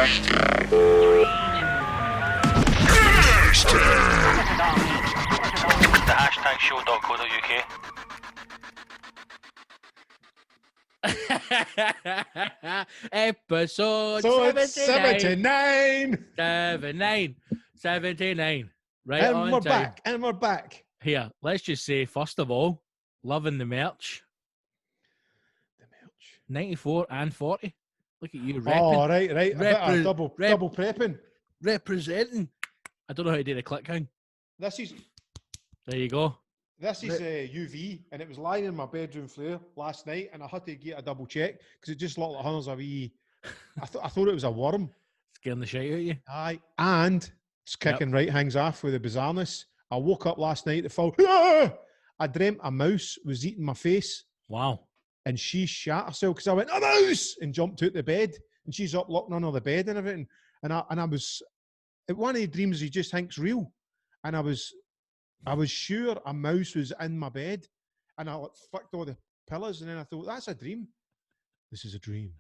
The hashtagshow.co.uk. Episode So it's 79. 79. 79. Right And on we're time. back. And we're back. Here, let's just say, first of all, loving the merch. The merch. 94 and 40. Look at you repping. Oh, right. A bit of double prepping. Representing. I don't know how to do the click hang. This is There you go. UV, and it was lying in my bedroom floor last night, and I had to get a double check because it just looked like there's a wee. I thought it was a worm. Scaring the shit out of you. Aye, and it's kicking right hangs off with the bizarreness. I woke up last night to fall. Ah! I dreamt a mouse was eating my face. Wow. And she shat herself because I went, a mouse, and jumped out the bed, and she's up looking under the bed and everything. And I was, one of the dreams he just thinks real, and I was sure a mouse was in my bed, and I flicked all the pillows, and then I thought, that's a dream. This is a dream.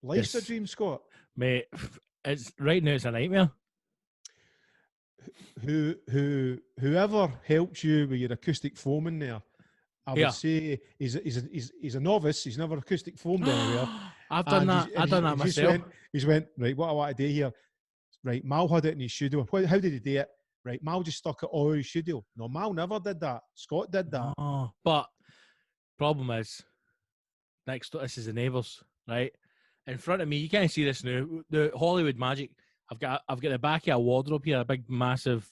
Life's a dream, Scott. Mate, it's right now it's a nightmare. Whoever helps you with your acoustic foam in there, I would say he's a novice. He's never acoustic foamed anywhere. I've done that. I've done that myself. He's went, right, what I want to do here. Right, Mal had it in his studio. How did he do it? Right, Mal just stuck it all in his studio. No, Mal never did that. Scott did that. Oh, but problem is, next to this is the neighbours, right? In front of me, you can't see this now. The Hollywood magic. I've got the back of a wardrobe here, a big, massive,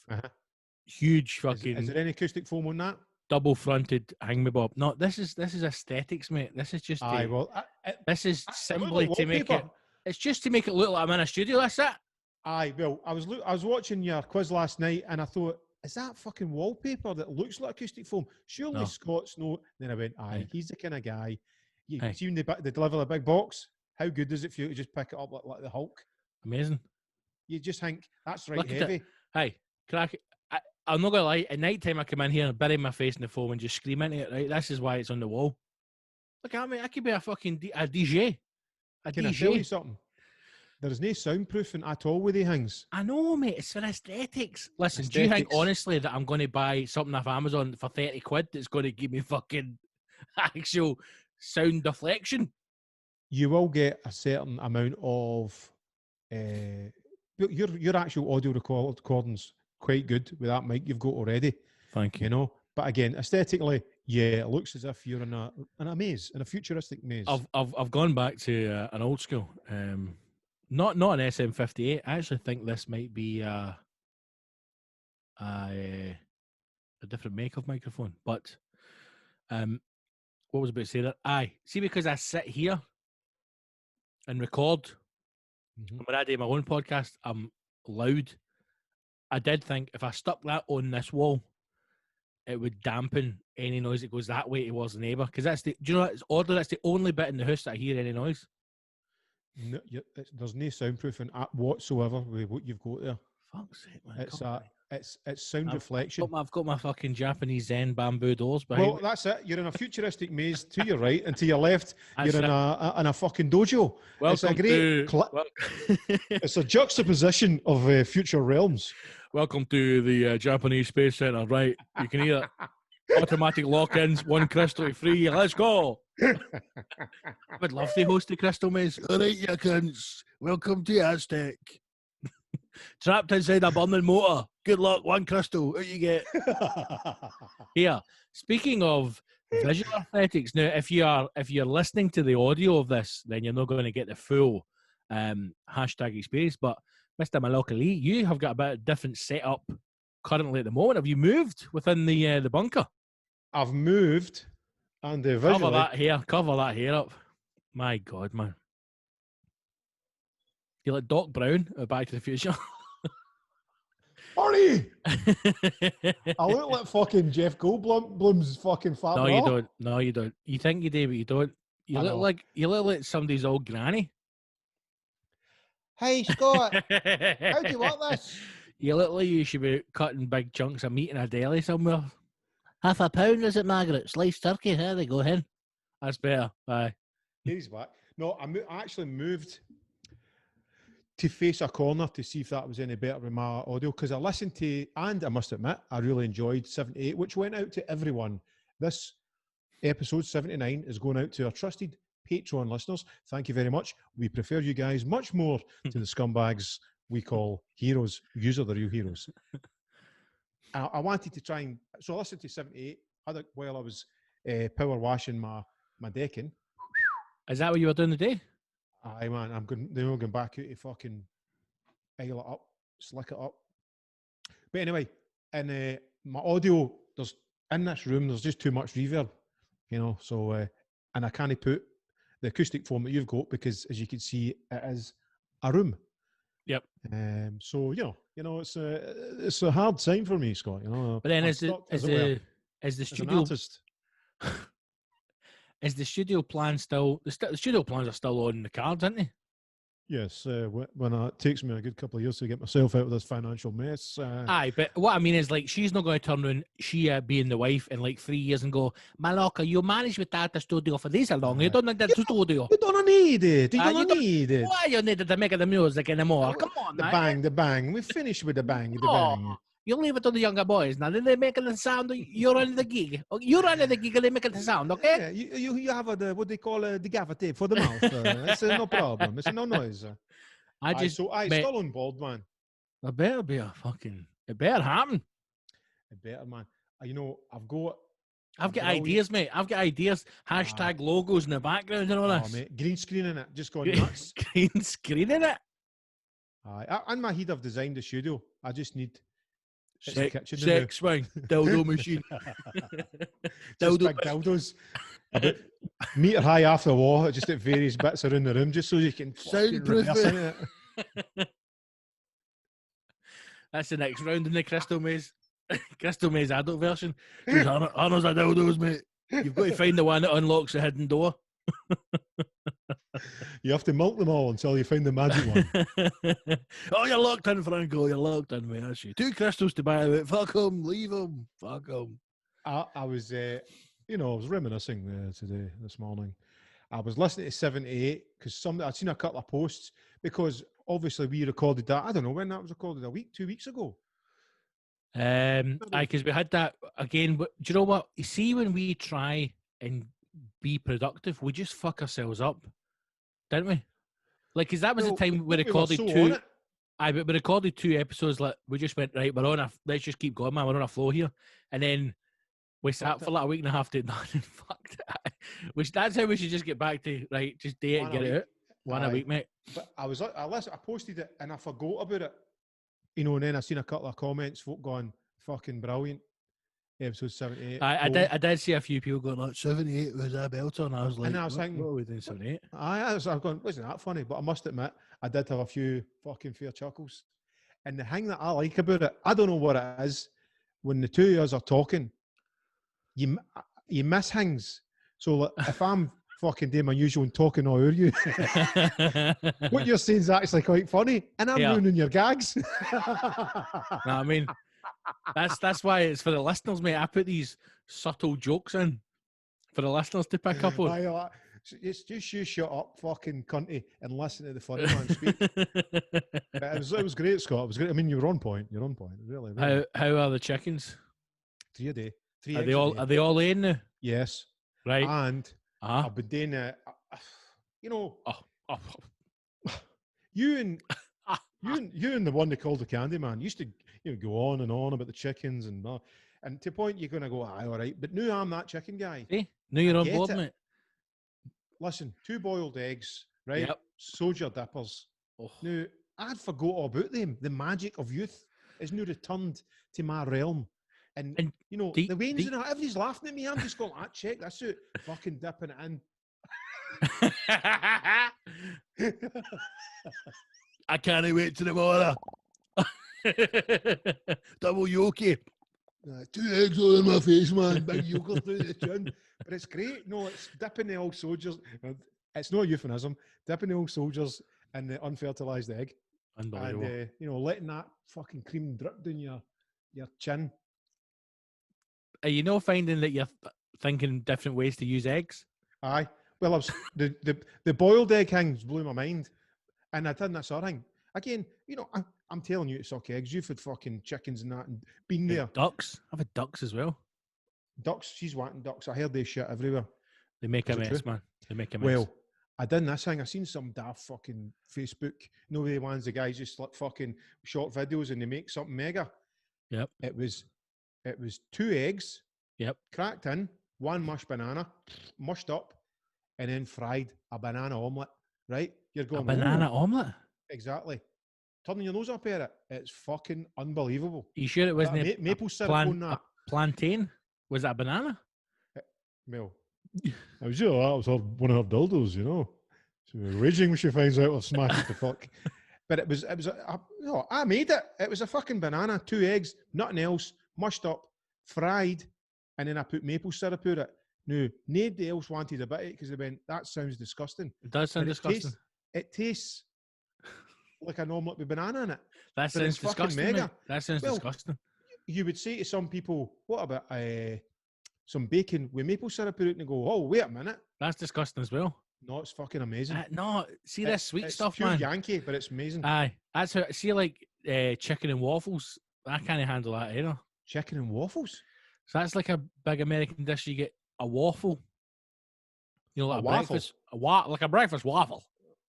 huge fucking. Is there any acoustic foam on that? Double-fronted hang me bob. No, this is aesthetics, mate. This is just. This is simply to make it. It's just to make it look like I'm in a studio. That's it. Aye, well, I was watching your quiz last night, and I thought, is that fucking wallpaper that looks like acoustic foam? Surely No. Scott's no. Then I went, aye, he's the kind of guy. You Aye. see when they deliver a big box, how good is it for you to just pick it up like the Hulk? Amazing. You just think, that's right Look at heavy. it. Hey, I'm not going to lie. At night time, I come in here and bury my face in the foam and just scream into it, right? This is why it's on the wall. Look at me. I could be a fucking a DJ. Can I tell you something? There's no soundproofing at all with the things. I know, mate. It's for aesthetics. Listen, do you think, honestly, that I'm going to buy something off Amazon for 30 quid that's going to give me fucking actual sound deflection? You will get a certain amount of... your actual audio recording's quite good with that mic you've got already. Thank you. You know, but again, aesthetically, yeah, it looks as if you're in a maze, in a futuristic maze. I've gone back to an old school, not an SM58. I actually think this might be a different make of microphone. But what was I about to say that? Aye, see, because I sit here and record. When I do my own podcast, I'm loud. I did think if I stuck that on this wall, it would dampen any noise that goes that way towards the neighbour. Because do you know what? It's oddly, that's the only bit in the house that I hear any noise. No, there's no soundproofing whatsoever with what you've got there. Fuck's sake, man. It's sound reflection. I've got my fucking Japanese Zen bamboo doors behind. Well, that's it. You're in a futuristic maze to your right, and to your left, you're in a fucking dojo. It's a great. It's a juxtaposition of future realms. Welcome to the Japanese Space Center. Right, you can hear automatic lock-ins, one crystal free. Let's go. I would love to host the Crystal Maze. All right, you cunts. Welcome to HashTag. Trapped inside a burning motor. Good luck, one crystal. Out you get. Here, speaking of visual aesthetics, now if you're listening to the audio of this, then you're not going to get the full hashtag experience. But Mr. Malokali, you have got a bit of different setup currently at the moment. Have you moved within the bunker? I've moved, and visually... Cover that hair up. My God, man. You're like Doc Brown at Back to the Future. Arnie! I look like fucking Jeff Goldblum's fucking fat No, bra. you don't. No, you don't. You think you do, but you don't. You look like somebody's old granny. Hey, Scott. How do you want this? You look like you should be cutting big chunks of meat in a deli somewhere. £1/2, is it, Margaret? Sliced turkey. There they go, hen. That's better. Aye. He's back. No, I actually moved to face a corner to see if that was any better with my audio, because I listened to, and I must admit, I really enjoyed 78, which went out to everyone. This episode 79 is going out to our trusted Patreon listeners. Thank you very much. We prefer you guys much more to the scumbags we call heroes. Yous are the real heroes. I wanted to try and, so I listened to 78 while I was power washing my decking. Is that what you were doing today? Aye, man, I'm going back out to fucking aisle it up, slick it up. But anyway, in my audio, in this room, there's just too much reverb, you know, so, and I can't put the acoustic foam that you've got because, as you can see, it is a room. Yep. So, you know, it's a hard time for me, Scott, you know. But then as the studio... an artist. Is the studio plan still... The studio plans are still on the cards, aren't they? Yes, when it takes me a good couple of years to get myself out of this financial mess. Aye, but what I mean is, like, she's not going to turn around, she being the wife, in like 3 years and go, Malaka, you managed without the studio for this long. You don't need the studio. You don't need it. You don't need it. Why you need to make the music anymore? Come on, the bang. We finished with the bang. You leave it to the younger boys. Now, then they make the sound. You're running the gig. You're running the gig and they make the sound, okay? Yeah, you have what they call the gaffer tape for the mouth. It's no problem. It's no noise. I still on board, man. There better be a fucking... It better happen. It better, man. You know, I've got ideas, mate. I've got ideas. Hashtag logos in the background and all this. Mate, green screening it. Just going nuts. Green screening it? Aye. In my head, I've designed the studio. I just need... Sex swing, dildo machine. Dildo big dildos. About metre high off the wall, just at various bits around the room, just so you can soundproof it. That's the next round in the Crystal Maze. Crystal Maze adult version. Arnold's a dildos, mate. You've got to find the one that unlocks the hidden door. You have to melt them all until you find the magic one. Oh, you're locked in, Franco. You're locked in, mate. That's you. 2 crystals to buy it. Fuck them. Leave them. Fuck them. I was, I was reminiscing this morning. I was listening to 78 because I'd seen a couple of posts because obviously we recorded that. I don't know when that was recorded. 2 weeks ago. Because we had that again. But do you know what? You see, when we try and be productive, we just fuck ourselves up, didn't we? Like, because that was the time we recorded two. But we recorded 2 episodes. Like, we just went, right, let's just keep going, man. We're on a flow here, and then we sat for like a week and a half to nothing. Fuck that. That's how we should just get back to, right. Just do it and get it out. One a week, mate. But I posted it and I forgot about it. And then I seen a couple of comments, folk going, fucking brilliant. Episode 78. I did see a few people going, like, 78 was a belter, and I was like, and I was thinking, what are we doing 78? I was going, wasn't that funny? But I must admit, I did have a few fucking fair chuckles. And the thing that I like about it, I don't know what it is, when the two of us are talking, you miss things. So like, if I'm fucking doing my usual and talking all over you, what you're saying is actually quite funny, and I'm ruining your gags. I mean, that's why it's for the listeners, mate. I put these subtle jokes in for the listeners to pick up on. It's just you shut up, fucking cunty, and listen to the funny man speak. It was great, Scott. It was great. I mean, you're on point. You're on point. Really. How are the chickens? 3 a day. Are they all laying now? Yes. Right. And I've been doing it. You and the one they called the Candy Man used to go on and on about the chickens and to a point you're going to go, aye, all right. But now I'm that chicken guy. Hey, now you're on board, mate. Listen, 2 boiled eggs, right? Yep. Soja dippers. Oh. Now, I'd forgot all about them. The magic of youth is now returned to my realm. And the Wayne's and everybody's laughing at me. I'm just going, check, that's it. Fucking dipping it in. I can't wait till tomorrow. Double yolky. 2 eggs all in my face, man. Big yogurt through the chin. But it's great. No, it's dipping the old soldiers. It's no euphemism. Dipping the old soldiers in the unfertilized egg. Unbelievable. And, letting that fucking cream drip down your chin. Are you not finding that you're thinking different ways to use eggs? Aye. Well, the boiled egg things blew my mind. And I did this other thing. again, you know, I'm telling you to suck eggs. You've had fucking chickens and that and been there. Ducks. I've had ducks as well. Ducks, she's wanting ducks. I heard they shit everywhere. They make a Is it mess, true? man. They make a mess. Well, I done this thing. I seen some daft fucking Facebook. You know the ones the guys just like fucking short videos and they make something mega. Yep. It was 2 eggs, Yep. cracked in, 1 mushed banana, mushed up, and then fried a banana omelette. Right? You're A going banana "Ooh." omelette. Exactly. Turning your nose up at it. It's fucking unbelievable. You sure it wasn't That maple syrup on a that. plantain? Was that a banana? Well, I was, that was one of her dildos, you know. So we're raging when she finds out we're smashing the fuck. But it was, no, I made it. It was a fucking banana, 2 eggs, nothing else, mushed up, fried, and then I put maple syrup on it. No, nobody else wanted a bit of it because they went, that sounds disgusting. It does sound And disgusting. It tastes like an omelette with banana in it. That but it's sounds fucking disgusting. mega. Mate. That sounds Well, disgusting. You would say to some people, what about some bacon with maple syrup in it? And they go, oh, wait a minute. That's disgusting as well. No, it's fucking amazing. No, see this sweet it's stuff, pure man. Yankee, but it's amazing. Aye, that's how. See, like chicken and waffles. I can't handle that either. Chicken and waffles. So that's like a big American dish. You get a waffle. You know, like A a waffle? breakfast, like a breakfast waffle.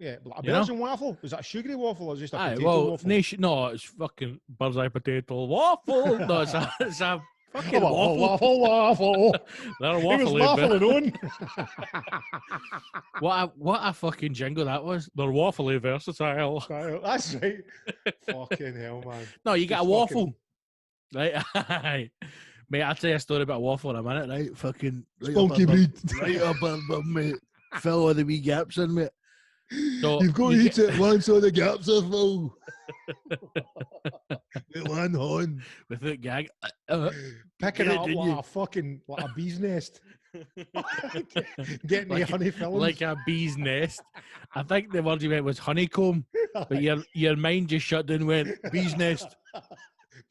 Yeah, like a You know? Belgian waffle. Was that a sugary waffle or just a Aye, potato waffle? no, it's fucking bird's eye potato waffle. No, it's a fucking Oh, waffle. waffle. They're He was waffly. waffling on. What a fucking jingle that was. They're waffly versatile. That's right. Fucking hell, man. No, you get a Just waffle. Right? Mate, I'll tell you a story about waffle in a minute, right? Fucking Spunky breed. Right up above, mate. Fill all the wee gaps in, mate. So You've got to eat it once all the gaps are full. With one horn. With that gag. Picking Get it it, up didn't like you? a fucking, like a bee's nest. Getting the honey fillings. Like a bee's nest. I think the word you meant was honeycomb, but your mind just shut down and went, bee's nest.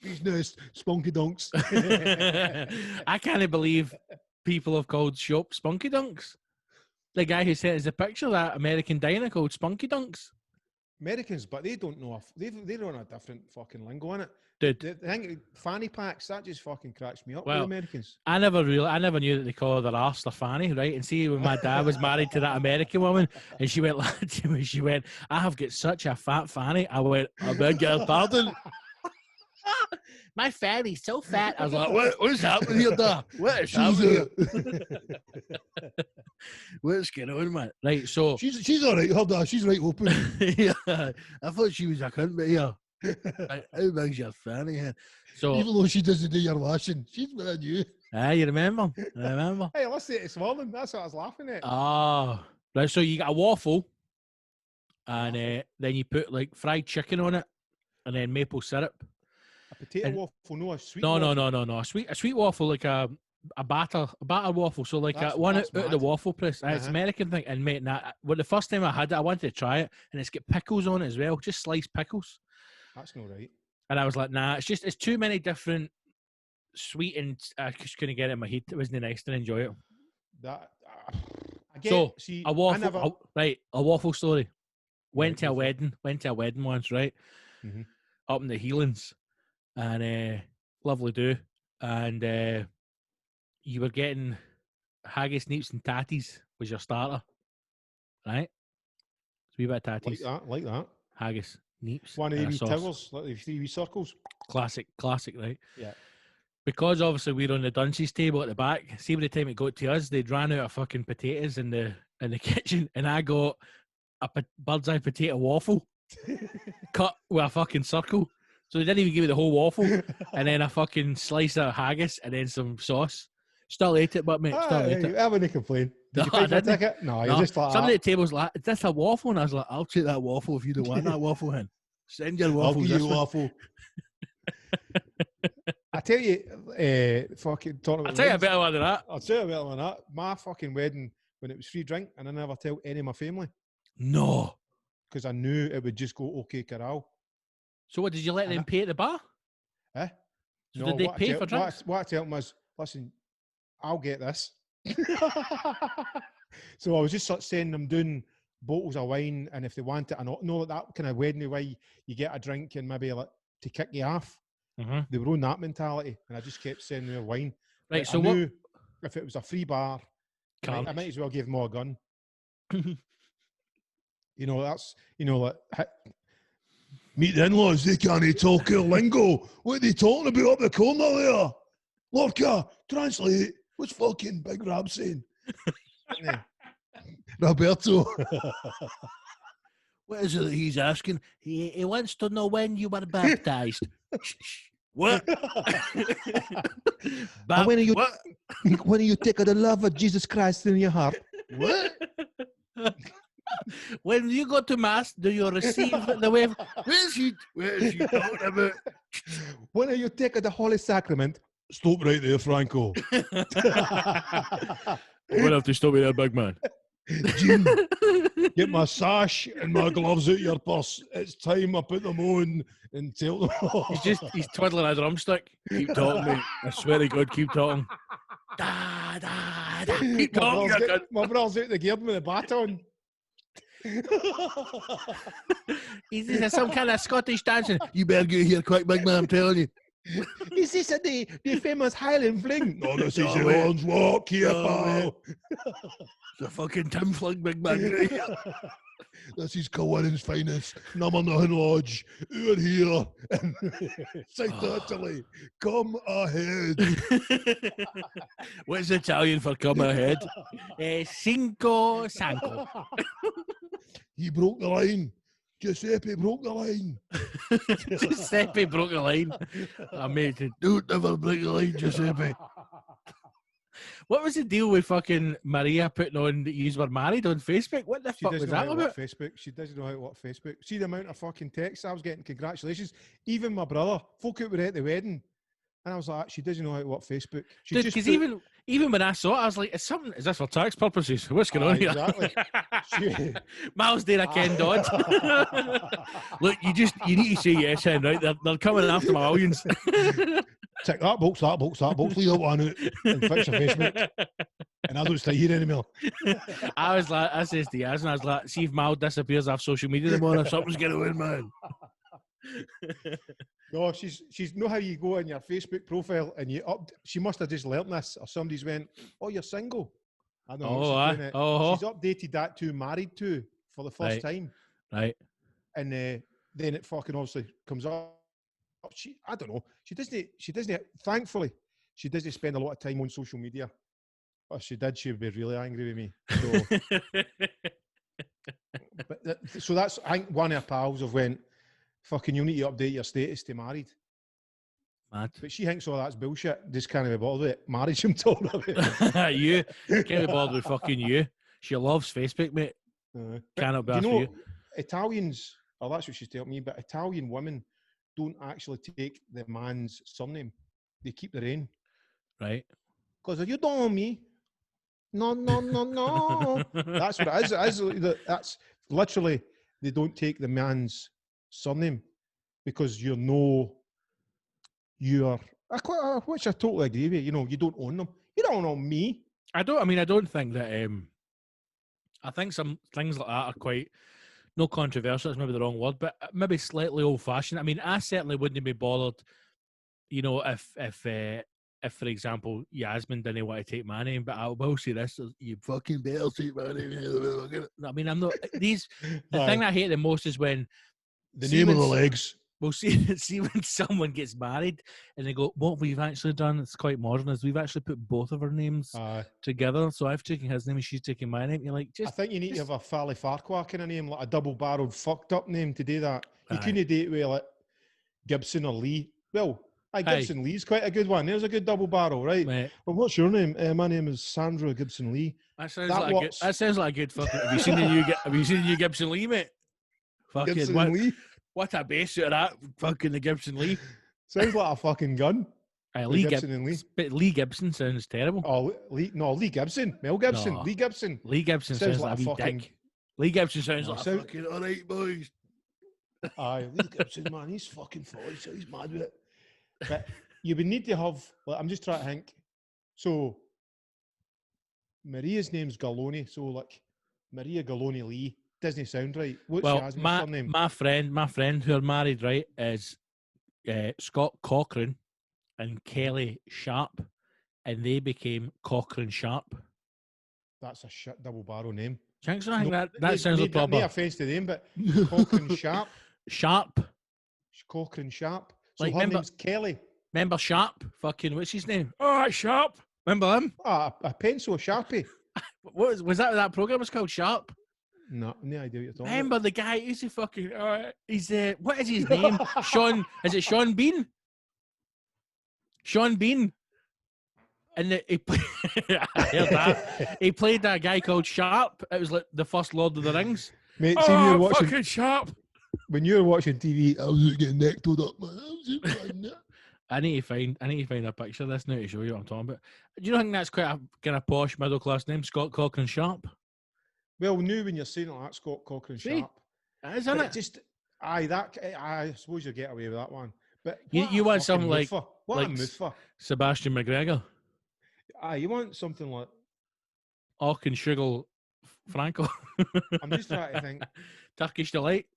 Bee's nest, spunky dunks. I can't believe people have called shop Spunky Dunks. The guy who sent us a picture of that American diner called Spunky Dunks. Americans, but they don't know. They're on a different fucking lingo in it. Dude, The thing, fanny packs, that just fucking cracks me up. Well, with Americans. I never knew that they call their arse their fanny, right? And see, when my dad was married to that American woman, and she went like to me, she went, "I have got such a fat fanny." I went, "I beg your pardon." My fanny's so fat. I was like, what's happening here, Dad? What is happening here? What's going on, man? Right, so She's all right, hold on, she's right open. yeah, I thought she was a cunt, but yeah. How big's your fanny head? So Even though she doesn't do your washing, she's with you. you remember? I remember. Hey, let's say it this morning. That's what I was laughing at. Ah, right. So you got a waffle, and then you put like fried chicken on it, and then maple syrup. A potato and- waffle, no, a sweet No, waffle. no. A sweet waffle, like a batter waffle. So like one out That's of the mad. waffle press. It's Uh-huh. American thing. And mate, the first time I had it, I wanted to try it, and it's got pickles on it as well, just sliced pickles. That's not right. And I was like, nah, it's too many different sweet, and I just couldn't get it in my head. It wasn't nice to enjoy it. That I get. So See, a waffle, I never, a waffle story. Went Right, to a go for it. wedding once, right? Mhm. Up in the Heelans, and lovely do, and you were getting haggis, neeps, and tatties was your starter, right? It's a wee bit of tatties, like that. haggis, neeps, One of and the a wee sauce. towels, like the 3 wee circles. Classic, right? Yeah. Because obviously we're on the dunces table at the back. See, by the time it got to us, they'd ran out of fucking potatoes in the kitchen, and I got a bird's eye potato waffle cut with a fucking circle. So they didn't even give me the whole waffle, and then a fucking slice of haggis, and then some sauce. Still ate it, but mate, still ate it. I wouldn't complain. Did you No, I pay for a didn't. ticket? No, you're No, just like somebody that. at the table's like, "Is this a waffle?" And I was like, "I'll take that waffle if you don't want that waffle, hen. Send your I'll waffles give this you way." a waffle. I tell you, fucking talking I'll about tell you a weddings, better one than that. I'll tell you a better than that. My fucking wedding, when it was free drink, and I never tell any of my family No. because I knew it would just go okay, corral. So what, did you let And them pay at the bar? Eh? So did they what I pay tell- for drinks? What I tell them was, listen, I'll get this. So I was just sort of sending them down bottles of wine, and if they want it, I know that kind of wedding way you get a drink and maybe like to kick you off. Mm-hmm. They were on that mentality, and I just kept sending them wine. Right. Like, So I what? knew if it was a free bar, I Carnage. might as well give them all a gun. You know, that's like meet the in-laws. They can't talk our lingo. What are they talking about up the corner there? Lorca, translate. What's fucking Big Rab saying? Roberto. What is it that he's asking? He wants to know when you were baptized. What? When are you? What? When you take the love of Jesus Christ in your heart? What? When you go to mass, do you receive the wave? Where is he talking about? When are you taking the Holy Sacrament? Stop right there, Franco. I'm gonna have to stop you there, big man. Jim, get my sash and my gloves out your purse. It's time I put them on and tell them. He's twiddling a drumstick. Keep talking, mate. I swear to God, keep talking. Da, da, da. Keep talking. My brother's out the gear with a baton. Is this some kind of Scottish dancing? You better get here quick, big man, I'm telling you. Is this the famous Highland fling? No, this is No, the wait. Lord's Walk here, No, pal. It's a fucking Tim Fling, big man. This is Cowan's finest. Number 9 Lodge. Out here. South Italy. Come ahead. What's Italian for come ahead? Cinco Sanco. He broke the line. Giuseppe broke the line. Giuseppe broke the line. Amazing. Don't ever break the line, Giuseppe. What was the deal with fucking Maria putting on that you were married on Facebook? What the fuck was that about? Facebook. She doesn't know how to work Facebook. See the amount of fucking texts I was getting. Congratulations. Even my brother, folk out were at the wedding, and I was like, she doesn't know how to work Facebook. Dude, because even when I saw it, I was like, is this for tax purposes? What's going on here? Exactly. Miles there, I Ken Dodd. Look, you need to say yes, Hen, right? They're coming after my millions. Tick that box, leave that one out and fix your Facebook. And I don't stay here anymore. I says to Yaz, and I was like, see if Mal disappears off social media anymore, if something's going to win, man. No, she's know how you go on your Facebook profile and she must have just learnt this, or somebody's went, oh, you're single. I don't know. She's updated that to married to for the first time. Right. And then it fucking obviously comes up. I don't know. She doesn't, thankfully, she doesn't spend a lot of time on social media. If she did, she would be really angry with me. So that's, I think one of her pals have went, fucking, you need to update your status to married. Mad. But she thinks all that's bullshit. Just can't be bothered with it. Marriage, I'm talking about. You can't be bothered with fucking you. She loves Facebook, mate. Cannot be asked for you. Italians, that's what she's telling me, but Italian women don't actually take the man's surname. They keep their own. Right. Because you don't know me. No. That's what it is. That's literally, they don't take the man's surname because which I totally agree with. You know, you don't own them. You don't own me. I don't think that. I think some things like that are quite, no controversial, that's maybe the wrong word, but maybe slightly old-fashioned. I mean, I certainly wouldn't be bothered, you know, if for example, Yasmin didn't want to take my name, but I will say this, you fucking better take my name. I mean, I'm not, the thing I hate the most is when the name of the legs. We'll see when someone gets married and they go, what we've actually done, it's quite modern, is we've actually put both of our names together. So I've taken his name and she's taking my name. You're like, I think you need to have a Fally Farquhar kind of name, like a double-barreled fucked up name to do that. You couldn't do it with like Gibson or Lee. Well, Gibson Lee's quite a good one. There's a good double barrel, right? Mate. Well, what's your name? My name is Sandra Gibson Lee. That sounds like a good fucking. Have you seen the new Gibson Lee, mate? Fucking Gibson Lee. What a base out of that fucking the Gibson Lee. Sounds like a fucking gun. Lee Gibson. But Lee Gibson sounds terrible. Oh, Lee Gibson. Mel Gibson. No. Lee Gibson. Lee Gibson sounds like a fucking dick. Lee Gibson sounds like a fucking all right, boys. Lee Gibson, man, he's fucking 40, so he's mad with it. But you would need to have, I'm just trying to think. So, Maria's name's Galoni, so like Maria Galoni Lee. Doesn't sound right. What's Well, Yasmin's surname? my friend who are married, right, is Scott Cochran and Kelly Sharp, and they became Cochran Sharp. That's a shit double barrel name. Thanks, I think No, that sounds like proper. No offence to them, but Cochrane Sharp. Sharp. Cochrane Sharp. So Like, her name's Kelly. Remember Sharp? Fucking, what's his name? Oh, Sharp. Remember him? Ah, a pencil, a Sharpie. What was that program was called? Sharp? No idea what you're talking Remember about. the guy? He's a fucking. He's what is his name? Sean. Is it Sean Bean? Sean Bean. And he I heard that. He played that guy called Sharp. It was like the first Lord of the Rings. Mate, see when you're watching, fucking Sharp. when you're watching TV, I was just getting necked up, man. I need to find a picture of this now to show you what I'm talking about. Do you not think that's quite a kind of posh middle class name, Scott Cochran Sharp? Well, new when you're saying it like that, Scott Cochrane Sharp. It is, isn't it? Just, I suppose you get away with that one. But You want something like what a mover. Sebastian McGregor. You want something like Auchenshugel Franco. I'm just trying to think. Turkish Delight.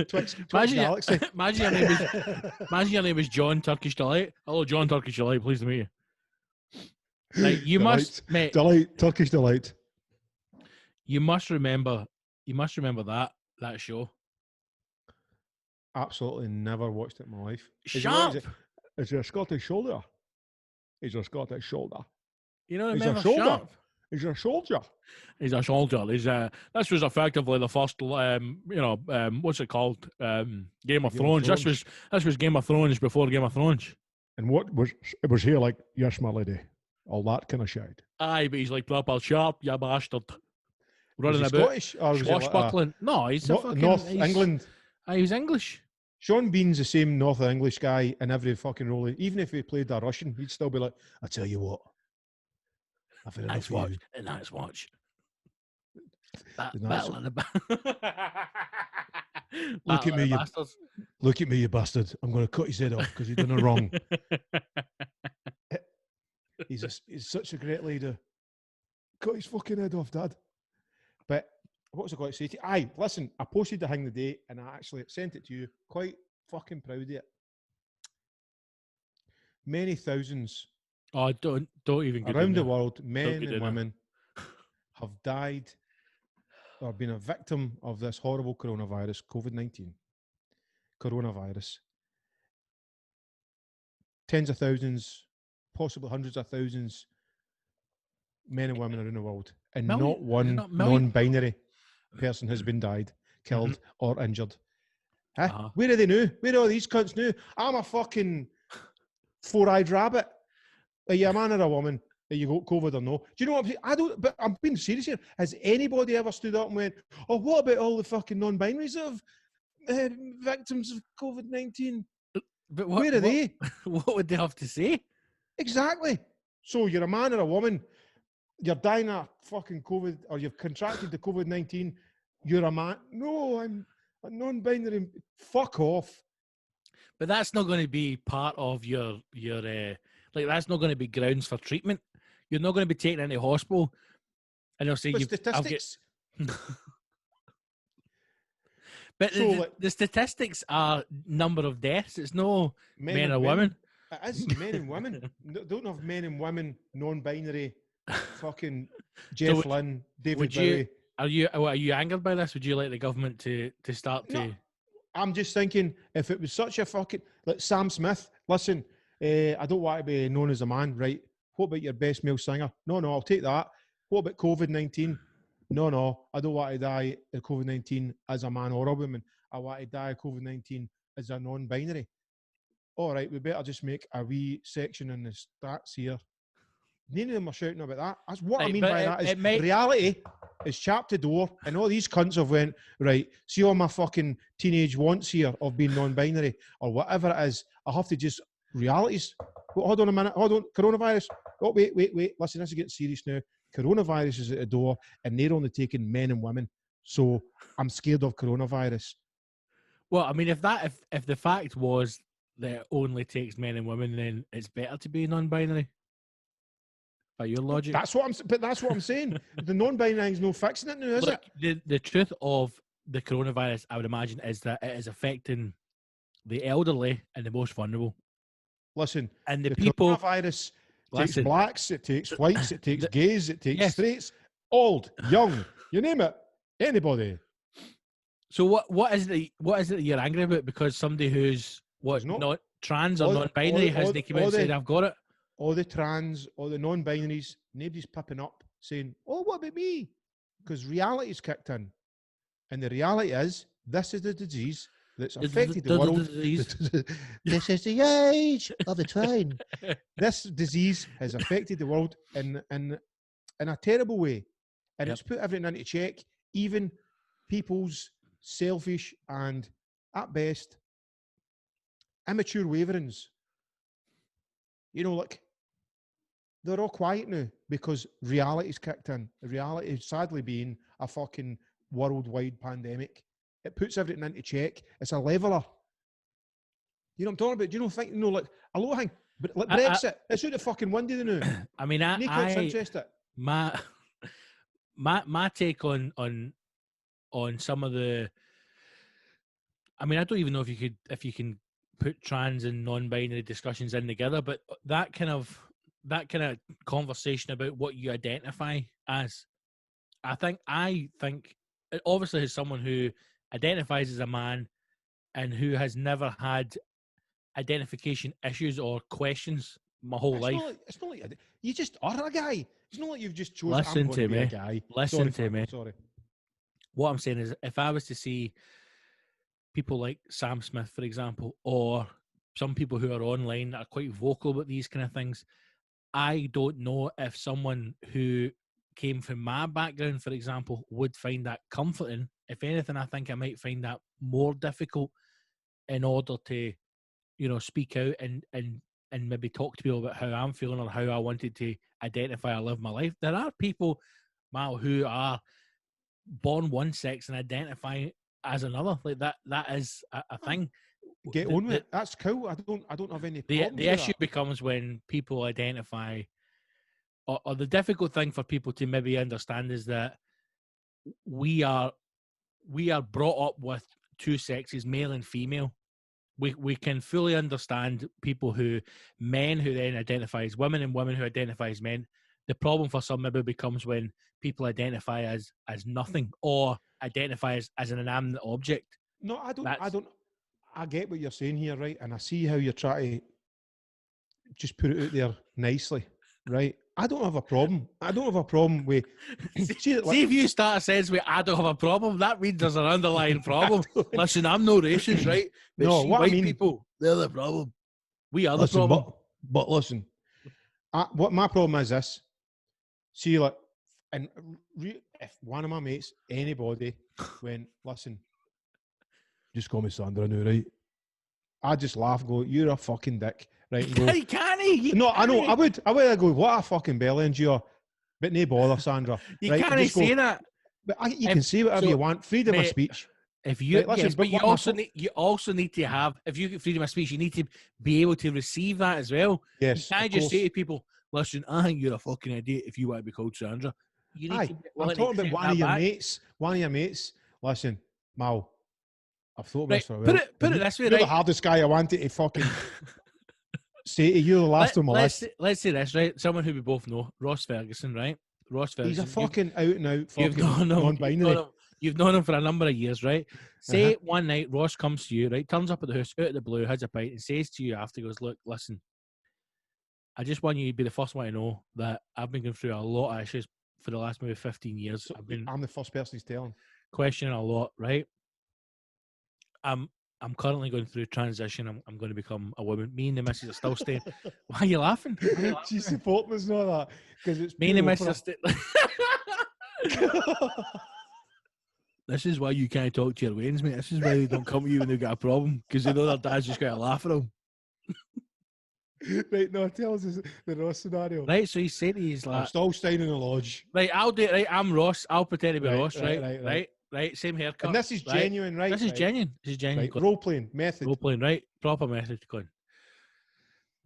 Twix Galaxy. Imagine your name is John Turkish Delight. Hello, John Turkish Delight. Pleased to meet you. Like, you must, mate. Delight, Turkish Delight. You must remember that show. Absolutely never watched it in my life. Sharp. Is it a Scottish shoulder? He's a Scottish shoulder. You know, He's remember a shoulder. Sharp? He's a soldier. He's a soldier. This was effectively the first, what's it called? Game of Thrones. This was Game of Thrones before Game of Thrones. And it was here like, yes, my lady, all that kind of shit. Aye, but he's like proper Sharp, you bastard. Running Was he about, Scottish or was he swashbuckling. No, he's a fucking North England. Aye, he's English. Sean Bean's the same North English guy in every fucking role. Even if he played a Russian, he'd still be like, I tell you what. I've had enough of you. And that's watch. Battle of the Look at me, you bastards. Look at me, you bastard. I'm going to cut his head off because he's done it wrong. He's such a great leader. Cut his fucking head off, Dad. But what was I going to say to you? Aye, listen, I posted the thing the day and I actually sent it to you. Quite fucking proud of it. Many thousands Oh, don't even get around the world, men and in women, have died or been a victim of this horrible coronavirus, COVID-19. Coronavirus. Tens of thousands, possibly hundreds of thousands, men and women around the world. And not one non-binary person has been killed, or injured. Huh? Where are they now? Where are all these cunts now? I'm a fucking four-eyed rabbit. Are you a man or a woman? Are you got COVID or no? Do you know what I'm saying? I don't, but I'm being serious here. Has anybody ever stood up and went, oh, what about all the fucking non-binaries that have victims of COVID-19? But where are they? What would they have to say? Exactly. So you're a man or a woman, you're dying of fucking COVID, or you've contracted the COVID-19, you're a man. No, I'm a non-binary. Fuck off. But that's not going to be part of your that's not going to be grounds for treatment. You're not going to be taken into hospital and they'll say but statistics. But so, the statistics are number of deaths. It's no men or women. It is men and women. Don't have men and women, non-binary, fucking Jeff Lynne, David Bowie. Are you angered by this? Would you like the government to start to... I'm just thinking, if it was such a fucking... Like Sam Smith, listen, I don't want to be known as a man, right? What about your best male singer? No, I'll take that. What about COVID-19? No, I don't want to die of COVID-19 as a man or a woman. I want to die of COVID-19 as a non-binary. All right, we better just make a wee section in the stats here. None of them are shouting about that. That's what I mean by that is reality is chapped the door, and all these cunts have went, right, see all my fucking teenage wants here of being non-binary or whatever it is, I have to just, realities. Hold on a minute, coronavirus. Oh, wait, listen, this is getting serious now. Coronavirus is at the door, and they're only taking men and women, so I'm scared of coronavirus. Well, I mean, if the fact was that it only takes men and women, then it's better to be non-binary. By your logic, That's what I'm saying. The non-binary is no fixing it now, is look, it? the truth of the coronavirus, I would imagine, is that it is affecting the elderly and the most vulnerable. Listen, And the the people, coronavirus takes listen, blacks, it takes whites, it takes the- gays, it takes yes. straights, old, young, you name it, anybody. So what is it that you're angry about? Because somebody who's There's no- not trans or all- non-binary all- hasn't come out and said, I've got it. All the trans, all the non-binaries, nobody's pipping up saying, "Oh, what about me?" Because reality's kicked in, and the reality is this is the disease that's affected the world. This is the age of the train. This disease has affected the world in a terrible way, and it's put everything into check, even people's selfish and, at best, immature waverings. You know, like, they're all quiet now because reality's kicked in. Reality is sadly being a fucking worldwide pandemic. It puts everything into check. It's a leveler. You know what I'm talking about? Do you know, think, like, a lot of thing, but like Brexit, it's out the fucking window now. I mean, interested. my take on some of the. I mean, I don't even know if you can put trans and non-binary discussions in together, but that kind of conversation about what you identify as, I think obviously as someone who identifies as a man and who has never had identification issues or questions my whole life. It's not like you just are a guy. It's not like you've just chosen. Listen I'm going to be me. a guy. Listen to me. Sorry. What I'm saying is, if I was to see people like Sam Smith, for example, or some people who are online that are quite vocal about these kind of things, I don't know if someone who came from my background, for example, would find that comforting. If anything, I think I might find that more difficult in order to, speak out and maybe talk to people about how I'm feeling or how I wanted to identify or live my life. There are people, Mal, who are born one sex and identify as another. Like that is a thing. Get on with it. That's cool. I don't have any problem. The issue becomes when people identify, or the difficult thing for people to maybe understand is that we are brought up with two sexes, male and female. We can fully understand men who then identify as women and women who identify as men. The problem for some maybe becomes when people identify as nothing or identify as an inanimate object. No, I don't. I get what you're saying here, right? And I see how you're trying to just put it out there nicely, right? I don't have a problem. I don't have a problem with. See if you start a sentence with "I don't have a problem," that means there's an underlying problem. Listen, I'm no racist, right? But no, see, what white I mean, people, they're the problem. We are the listen, problem. But listen, what my problem is this. See, like, and if one of my mates, anybody, went, listen, just call me Sandra now, right? I just laugh and go, "You're a fucking dick," right? And go, I know. I would go, "What a fucking bellend you are," but no bother, Sandra. You right? can't say that. But you can say whatever you want. Freedom of speech. If you right, listen, yes, but you also need to have, if you get freedom of speech, you need to be able to receive that as well. Yes, you can't just say to people, "Listen, I think you're a fucking idiot if you want to be called Sandra." You need to I'm talking about one of your mates. One of your mates. Listen, Mal, I've thought about this for a while. Put it this way, you're right? the hardest guy I wanted to fucking say to you. The last on my list. Let's say this, right? Someone who we both know, Ross Ferguson, right? Ross Ferguson. He's a fucking out and out fucking non-binary. You've known him for a number of years, right? Say one night Ross comes to you, right? Turns up at the house out of the blue, has a pint, and says to you after, goes, "Look, listen, I just want you to be the first one to know that I've been going through a lot of issues for the last maybe 15 years. So I'm the first person he's telling. Questioning a lot, right? I'm currently going through transition. I'm going to become a woman. Me and the missus are still staying." Why are you laughing? She's supporting us, not that, because it's me and the missus are staying. This is why you can't talk to your wains, mate. This is why they don't come to you when they've got a problem, because they know their dad's just got to laugh at them. Right, no, tell us the Ross scenario. Right, so he's saying he's like, "I'm still staying in the lodge." Right, I'll do it. Right, I'm Ross. I'll pretend to be Ross. Right. right? Same haircut. And this is right? genuine, right? This is Right. genuine. This is genuine. Right. Role playing method. Role playing, right? Proper method, Glenn.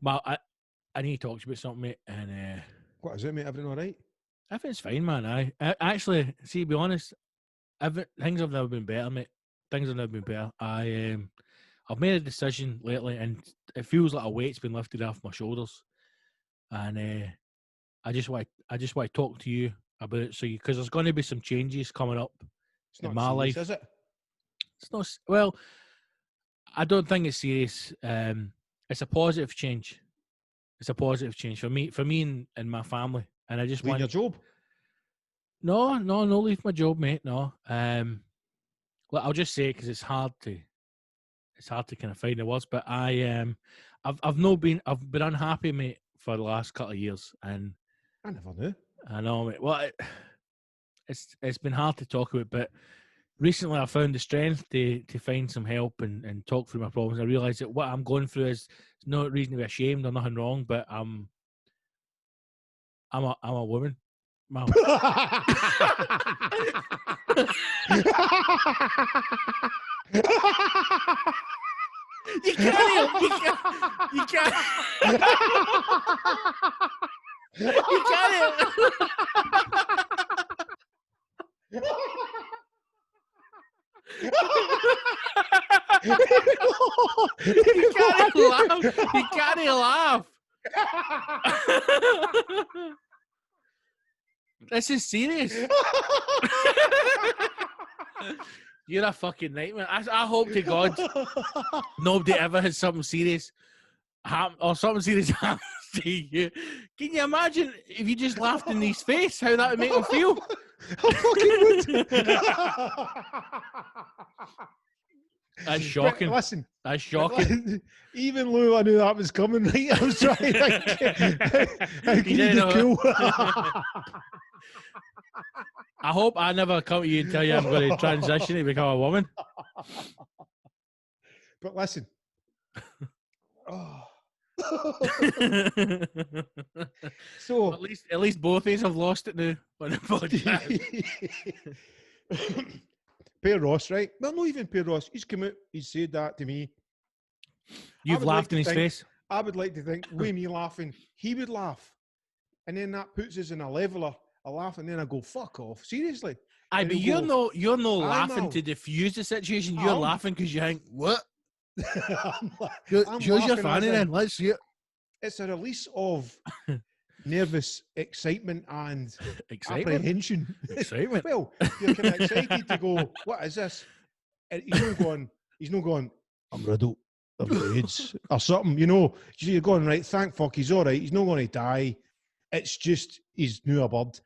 But I need to talk to you about something, mate. And What is it, mate? Everything all right? everything's fine, man. I actually, see, to be honest, things have never been better, mate. Things have never been better. I've made a decision lately, and it feels like a weight's been lifted off my shoulders. And I just want to talk to you about it, so because there's going to be some changes coming up It's not in my serious, life. is it? It's not well. I don't think it's serious. It's a positive change. It's a positive change for me and my family. And I just Leaving want your job? no, leave my job, mate. No. Look, I'll just say because it's hard to kind of find the words. But I've been unhappy, mate, for the last couple of years, and I never knew. I know, mate. Well, it's been hard to talk about, but recently I found the strength to find some help and talk through my problems. I realised that what I'm going through is no reason to be ashamed or nothing wrong, but I'm a woman. Wow. You can't. You can't. You can't laugh. This is serious. You're a fucking nightmare. I hope to God nobody ever has something serious happen or something serious happens to you. Can you imagine if you just laughed in his face, how that would make him feel? I fucking would. That's shocking. But listen, That's shocking. even though I knew that was coming, right? I was trying to think, how can you didn't be know cool? I hope I never come to you and tell you I'm going to transition to become a woman. But listen. Oh. So at least both of us have lost it now on the podcast. Per Ross, right? Well, not even Per Ross. He's come out, he's said that to me. You've laughed in his face. I would like to think, with me laughing, he would laugh. And then that puts us in a leveler. I laugh and then I go, fuck off. Seriously. Aye, but you're no laughing Mal. to diffuse the situation. You're laughing because you think, what? I'm Shows your laughing fanny as in- then. Let's see it. It's a release of nervous excitement and Excitement. apprehension. Excitement. Well, you're kind of excited to go, what is this? And he's not going, I'm riddled. I've got AIDS or something, you know. You're going, right, thank fuck, he's all right. He's not going to die. It's just, he's new a bird.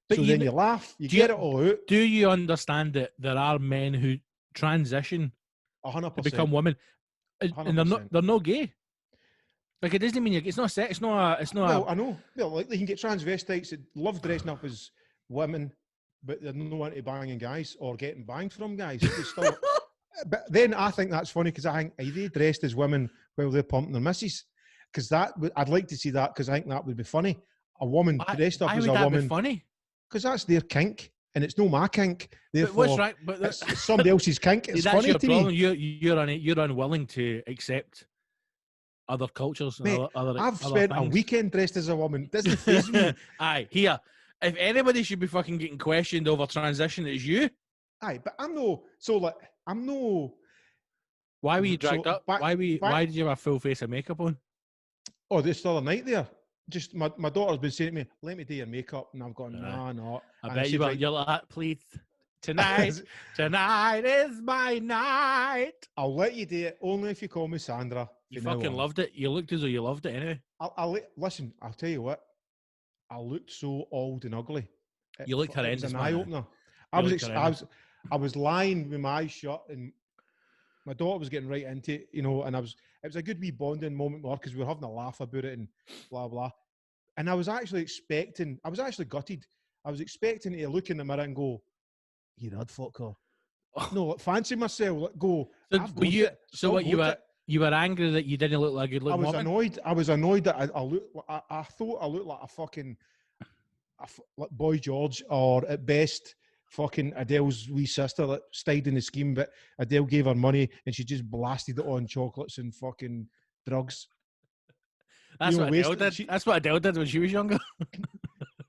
But so then you laugh, you get it all out. Do you understand that there are men who transition 100%. to become women, and they're not gay? Like, it doesn't mean it's not sex. It's not. Well, I know. Well, like they can get transvestites that love dressing up as women, but they're not into banging guys or getting banged from guys. It's still, but then I think that's funny because I think, are they dressed as women while they're pumping their misses? Because I'd like to see that because I think that would be funny. A woman dressed up as a woman. Be funny? Because that's their kink, and it's no my kink. Therefore, but what's right? But it's somebody else's kink. It's that's funny your to problem. me. You're unwilling to accept other cultures. Mate, I've spent a weekend dressed as a woman. Doesn't faze me. Aye, here. If anybody should be fucking getting questioned over transition, it's you. Aye, but I'm no. So like, I'm no. Why were you dragged up? Why did you have a full face of makeup on? Oh, this other night there. Just my daughter's been saying to me, "Let me do your makeup," and I've gone, "Nah, no." I bet you were. You're like, please, tonight is my night. I'll let you do it only if you call me Sandra. You fucking loved it. You looked as though you loved it anyway. Listen. I'll tell you what. I looked so old and ugly. You looked horrendous. It was an eye opener. I was lying with my eyes shut, and my daughter was getting right into it, you know, and it was a good wee bonding moment more because we were having a laugh about it and blah blah. And I was actually gutted. I was expecting to look in the mirror and go, "You rad fucker." No, like, fancy myself. Like, go. You were angry that you didn't look like a good looking woman? I was annoyed that I thought I looked like a fucking like Boy George, or at best fucking Adele's wee sister that stayed in the scheme, but Adele gave her money and she just blasted it on chocolates and fucking drugs. That's You know, what Adele wasted- did. she- That's what Adele did when she was younger.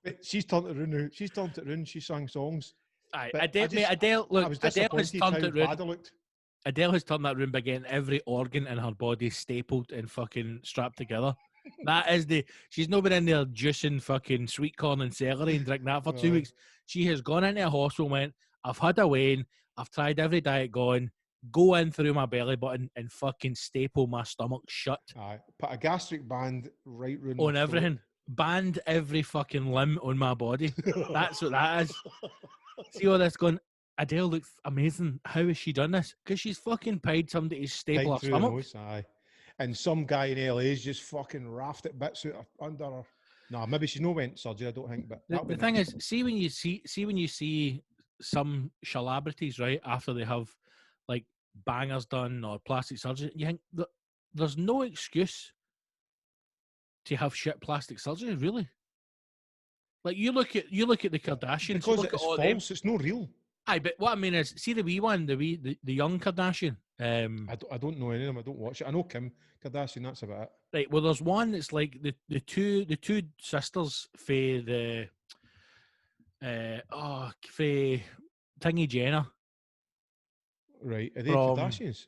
But she's turned it around now. She's turned it around. She sang songs. Aye, But Adele, I just- mate, Adele, I look, was Adele has disappointed turned how it round. bad it looked. Adele has turned that room by getting every organ in her body stapled and fucking strapped together. That is she's not been in there juicing fucking sweet corn and celery and drinking that for 2 Aye. weeks. She has gone into a hospital and went, I've had a weigh-in, I've tried every diet going, go in through my belly button and fucking staple my stomach shut Aye. Put a gastric band right round on my throat. everything. Band every fucking limb on my body. That's what that is. See all this going, Adele looks amazing. How has she done this? Because she's fucking paid somebody to staple Tight her through the stomach. nose, aye. And some guy in LA's just fucking rafted bits out under her. No, maybe she's no went surgery, I don't think. But The thing is, see when you see some celebrities, right, after they have like bangers done or plastic surgery, you think that there's no excuse to have shit plastic surgery, really. Like you look at the Kardashians, because look it's at all false, them. it's no real. Aye, but what I mean is, see the wee one, the young Kardashian. I don't know any of them. I don't watch it. I know Kim Kardashian. That's about it. Right. Well, there's one that's like the two sisters for the for Thingy Jenner. Right? Are they From- Kardashians?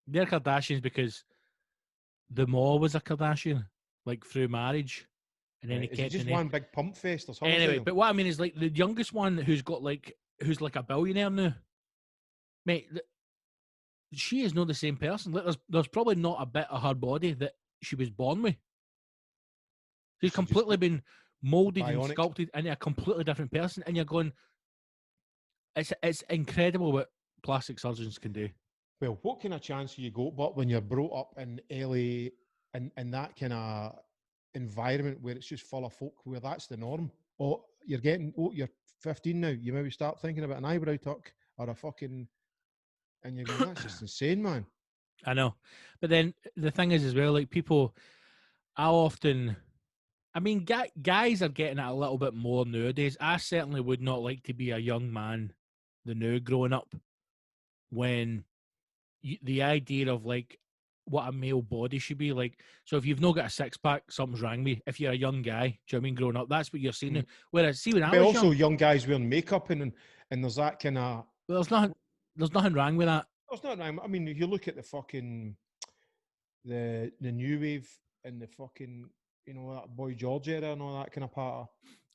They're Kardashians because the Ma was a Kardashian, like through marriage, and then Right. he Is it kept just the name. one big pump fest or something? Anyway, but what I mean is like the youngest one who's like a billionaire now, mate. She is not the same person. Like, there's probably not a bit of her body that she was born with. She's She just completely got been molded and bionic. sculpted into a completely different person, and you're going, it's incredible what plastic surgeons can do. Well, what kind of chance you go? But when you're brought up in LA and that kind of environment where it's just full of folk where that's the norm. Or you're 15 now. You maybe start thinking about an eyebrow tuck or a fucking, and you're going, that's just insane, man. I know, but then the thing is as well, like people, I mean, guys are getting it a little bit more nowadays. I certainly would not like to be a young man, the new growing up, when the idea of like what a male body should be like. So if you've not got a six pack, something's wrong with you. If you're a young guy, do you know what I mean, growing up, that's what you're seeing. Now. Whereas, see, when I But was also young, young guys wearing makeup and there's that kind of. well, there's nothing wrong with that. There's nothing. I mean, if you look at the fucking the new wave and the fucking that Boy George era and all that kind of part.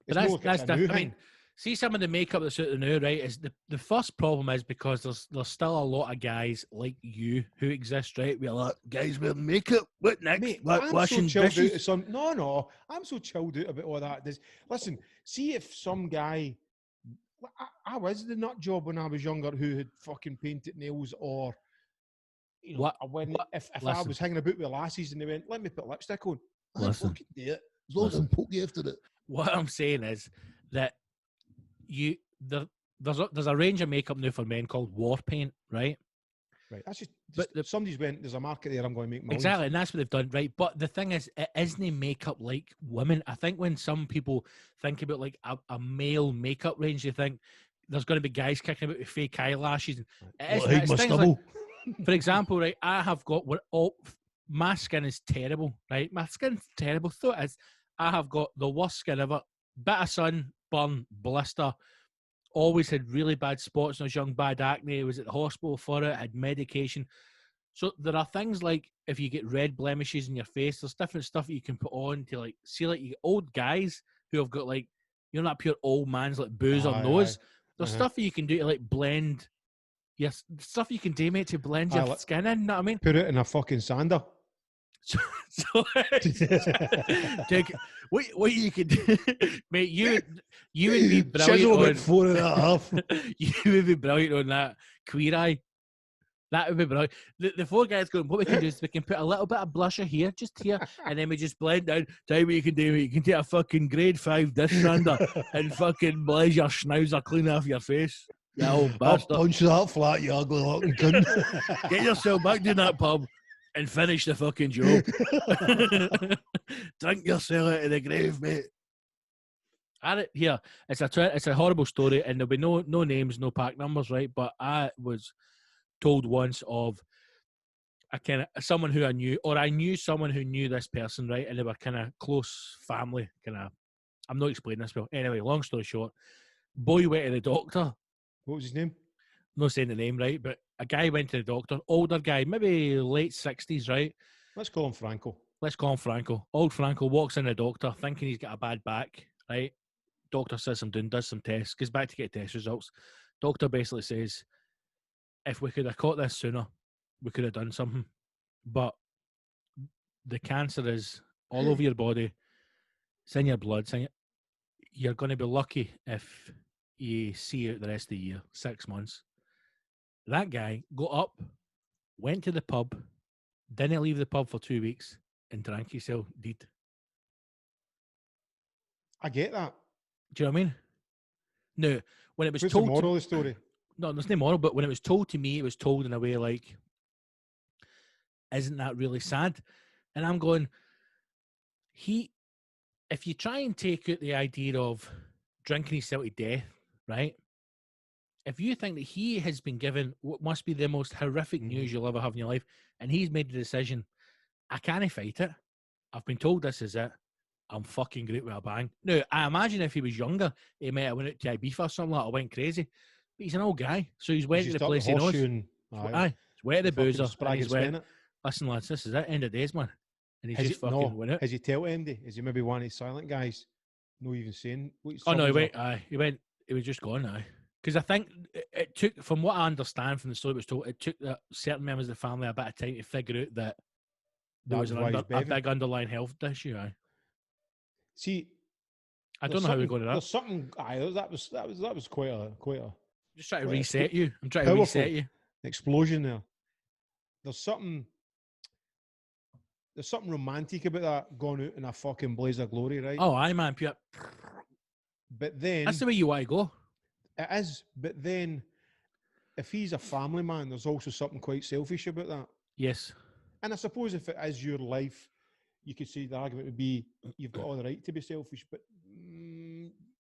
But It's not like it's a new different. I thing. mean, see some of the makeup that's out there now, right? Is the first problem is because there's still a lot of guys like you who exist, right? We're like guys wearing makeup. What next? Mate, What, I'm washing so chilled dishes? out of some. No, I'm so chilled out about all that. Listen, see if some guy. I was the nut job when I was younger who had fucking painted nails or. What? If I Listen. was hanging about with lassies and they went, let me put lipstick on. I'd Listen. fucking do it. As long as I'm poking after it. What I'm saying is that there's a range of makeup now for men called war paint, right? Right. That's just But somebody's went, there's a market there, I'm going to make millions. Exactly, and that's what they've done, right? But the thing is, it isn't makeup like women. I think when some people think about like a male makeup range, they think there's going to be guys kicking about with fake eyelashes. And it's things like, for example, right? I have got my skin is terrible, right? My skin's terrible. So it is. I have got the worst skin ever. Bit of sun, burn, blister. Always had really bad spots when I was young, bad acne. I was at the hospital for it. Had medication. So there are things like if you get red blemishes in your face, there's different stuff that you can put on to like see like you get old guys who have got like not pure old man's like booze or nose. There's stuff that you can do to like blend. Yes, stuff you can do, mate, to blend your skin in. You know what I mean? Put it in a fucking sander. So what you could do, mate, you would be brilliant on 4.5. you would be brilliant on that queer eye. That would be brilliant. The four guys going, what we can do is we can put a little bit of blusher here, just here, and then we just blend down. Tell you what you can do, mate. You can take a fucking grade 5 dish sander and fucking blaze your schnauzer clean off your face. You old I'll bastard. punch that flat, you ugly looking cunt. Get yourself back to that pub and finish the fucking job. Drink yourself out of the grave, mate. Here, it's a horrible story, and there'll be no names, no pack numbers, right? But I was told once of someone who I knew, or I knew someone who knew this person, right? And they were kind of close family, I'm not explaining this well. Anyway, long story short, boy went to the doctor. What was his name? Not saying the name right, but a guy went to the doctor, older guy, maybe late 60s, right? Let's call him Franco. Let's call him Franco. Old Franco walks in the doctor thinking he's got a bad back, right? Doctor says does some tests, goes back to get test results. Doctor basically says, if we could have caught this sooner, we could have done something. But the cancer is all over your body. It's in your blood. You're going to be lucky if you see out the rest of the year, 6 months. That guy got up, went to the pub, didn't leave the pub for 2 weeks, and drank himself dead. I get that. Do you know what I mean? No, when it was What's told the moral of the story? No, there's no moral, but when it was told to me, it was told in a way like, isn't that really sad? And I'm going, if you try and take out the idea of drinking himself to death, right? If you think that he has been given what must be the most horrific news you'll ever have in your life, and he's made the decision, I can't fight it. I've been told this is it. I'm fucking great with a bang. Now, I imagine if he was younger, he might have went out to Ibiza or something like that, or went crazy. But he's an old guy, so he's went to the place he knows. Aye, he's wet the boozer. He's went, listen, lads, this is it. End of days, man. And he's just fucking went out. Has he told MD? Is he maybe one of his silent guys? No, even saying. Oh no, he went. Aye, he went. He was just gone. Aye, because I think it took, from what I understand from the story it was told, it took certain members of the family a bit of time to figure out that there was a big underlying health issue. Aye. See, I don't know how we're going to that. There's something. Aye, that was quite a. Just trying to reset you. I'm trying to reset you. Explosion there. There's something romantic about that, going out in a fucking blaze of glory, right? Oh, aye, man. Pure. But then that's the way you want to go. It is. But then, if he's a family man, there's also something quite selfish about that. Yes. And I suppose if it is your life, you could say the argument would be you've got all the right to be selfish. But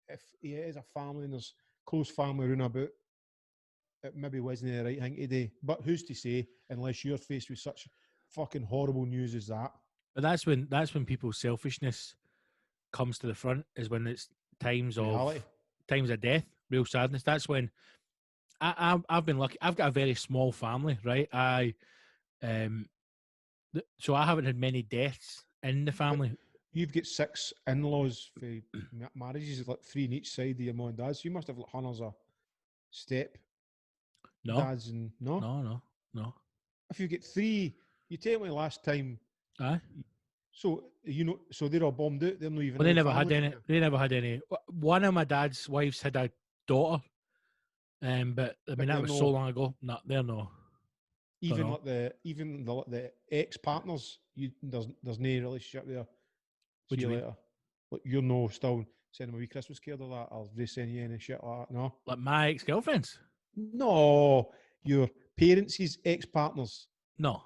if he is a family and there's close family around about, it maybe wasn't the right thing to do. But who's to say, unless you're faced with such fucking horrible news as that? But that's when people's selfishness comes to the front, is when it's times of death, real sadness. That's when I've been lucky. I've got a very small family, right? So I haven't had many deaths in the family. But you've got 6 in-laws for marriages, like 3 on each side of your mum and dad. So you must have like hundreds of step dads and no. If you get 3, you tell me last time. Aye. So so they're all bombed out. They're not even. Well, they never had any. They never had any. One of my dad's wives had a daughter, but I mean that was so long ago. No, they're no. Even like the ex partners, there's no relationship there. What do you mean? Like you're still sending them a wee Christmas card or that, or they send you any shit like that? No. Like my ex-girlfriends? No, your parents' ex-partners. No.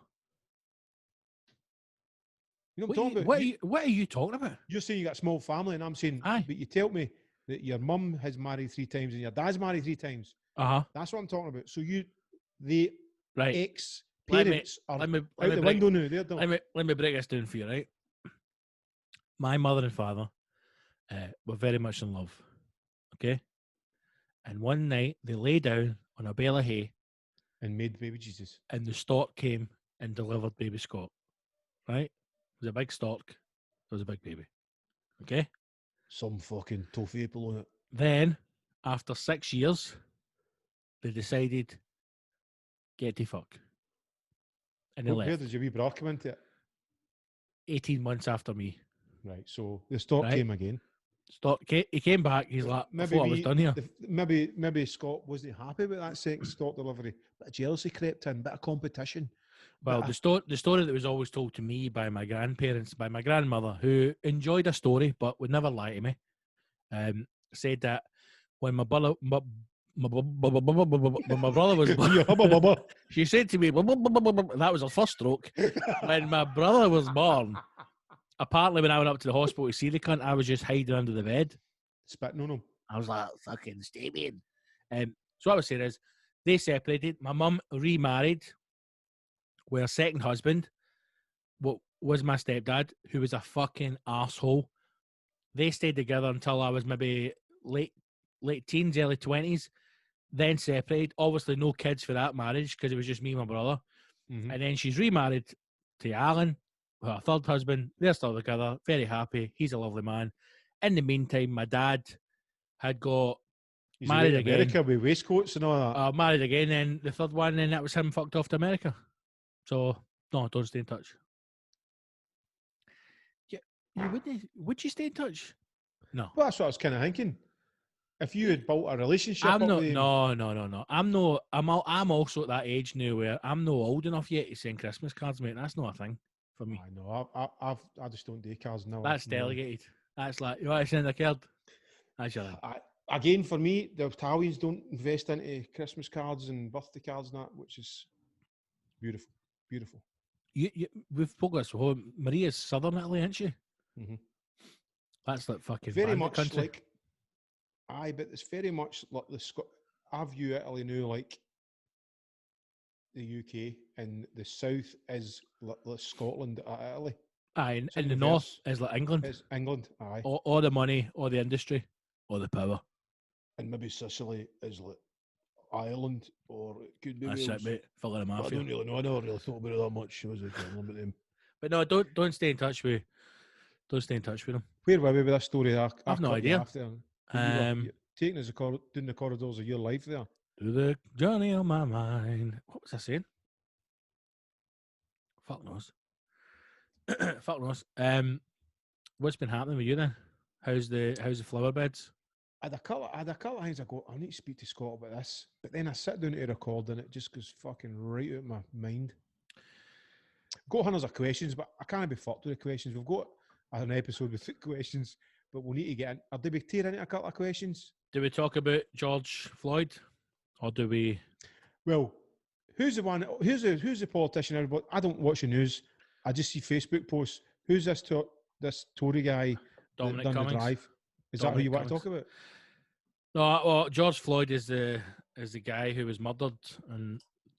You know what I'm talking about? What are you talking about? You're saying you got a small family, and I'm saying, aye. But you tell me that your mum has married 3 times and your dad's married 3 times. That's what I'm talking about. So the ex-parents are out the window now. They're done. Let me break this down for you, right? My mother and father were very much in love, okay? And one night, they lay down on a bale of hay. And made baby Jesus. And the stork came and delivered baby Scott, right? It was a big stork. It was a big baby, okay? Some fucking toffee apple on it. Then, after 6 years, they decided, get to fuck. And they left. Where did your wee bra come into it? 18 months after me. Right, so the stork came again. He came back. He's like, I thought I was done here. Maybe Scott wasn't happy with that second stock delivery. Bit of jealousy crept in, bit of competition. Well, the story that was always told to me by my grandparents, by my grandmother, who enjoyed a story but would never lie to me, said that when my brother was born, she said to me, that was her first stroke. When my brother was born, apparently when I went up to the hospital to see the cunt, I was just hiding under the bed. spitting on him. I was like, fucking stay in. So what I was saying is, they separated. My mum remarried with her second husband, what was my stepdad, who was a fucking arsehole. They stayed together until I was maybe late teens, early 20s, then separated. Obviously, no kids for that marriage because it was just me and my brother. Mm-hmm. And then she's remarried to Alan, her third husband. They're still together, very happy. He's a lovely man. In the meantime, my dad had got He's married away to America again. with waistcoats and all that. Married again, then the third one, and that was him fucked off to America. So, no, don't stay in touch. Yeah, you wouldn't. Would you stay in touch? No. Well, that's what I was kind of thinking. If you had built a relationship I'm up not. with him, No. I'm no. I'm also at that age now where I'm no old enough yet to send Christmas cards, mate. That's not a thing for me. I know. I just don't do cards now. That's delegated. That's like you want to send a card. That's your thing. Again, for me, the Italians don't invest into Christmas cards and birthday cards and that, which is beautiful. Beautiful. We've spoken this before. Maria's Southern Italy, isn't she? Mm-hmm. That's like fucking Very bandit much country. like, but it's very much like I view Italy now like the UK, and the south is like Scotland at Italy. Aye, Same in the reverse. north is like England. It's England, aye. All the money, all the industry, all the power. And maybe Sicily is like Ireland, or it could be That's Wales. it, mate. Full of the But I mafia. don't really know. I never really thought about it that much. Was it about them? But no, don't stay in touch with. Don't stay in touch with them. Where were we with this story? I've no idea. After. You were taking us down the corridors of your life there. To the journey on my mind. What was I saying? Fuck knows. Fuck knows. What's been happening with you then? How's the flower beds? I had a couple of things I go, I need to speak to Scott about this. But then I sit down to record and it just goes fucking right out of my mind. Got hundreds of questions, but I can't be fucked with the questions. We've got an episode with questions, but we'll need to get in. Or do we tear into a couple of questions? Do we talk about George Floyd? Or do we... Well, who's the one? Who's the politician? Everybody, I don't watch the news. I just see Facebook posts. Who's this Tory guy Dominic that done Cummings. the drive? Is that who you want to talk about? No, well, George Floyd is the guy who was murdered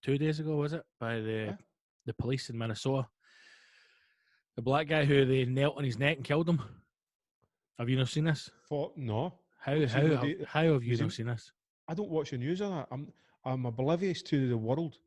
2 days ago, was it, by the police in Minnesota? The black guy who they knelt on his neck and killed him. Have you not seen this? No. How have you not seen this? I don't watch the news on that. I'm oblivious to the world.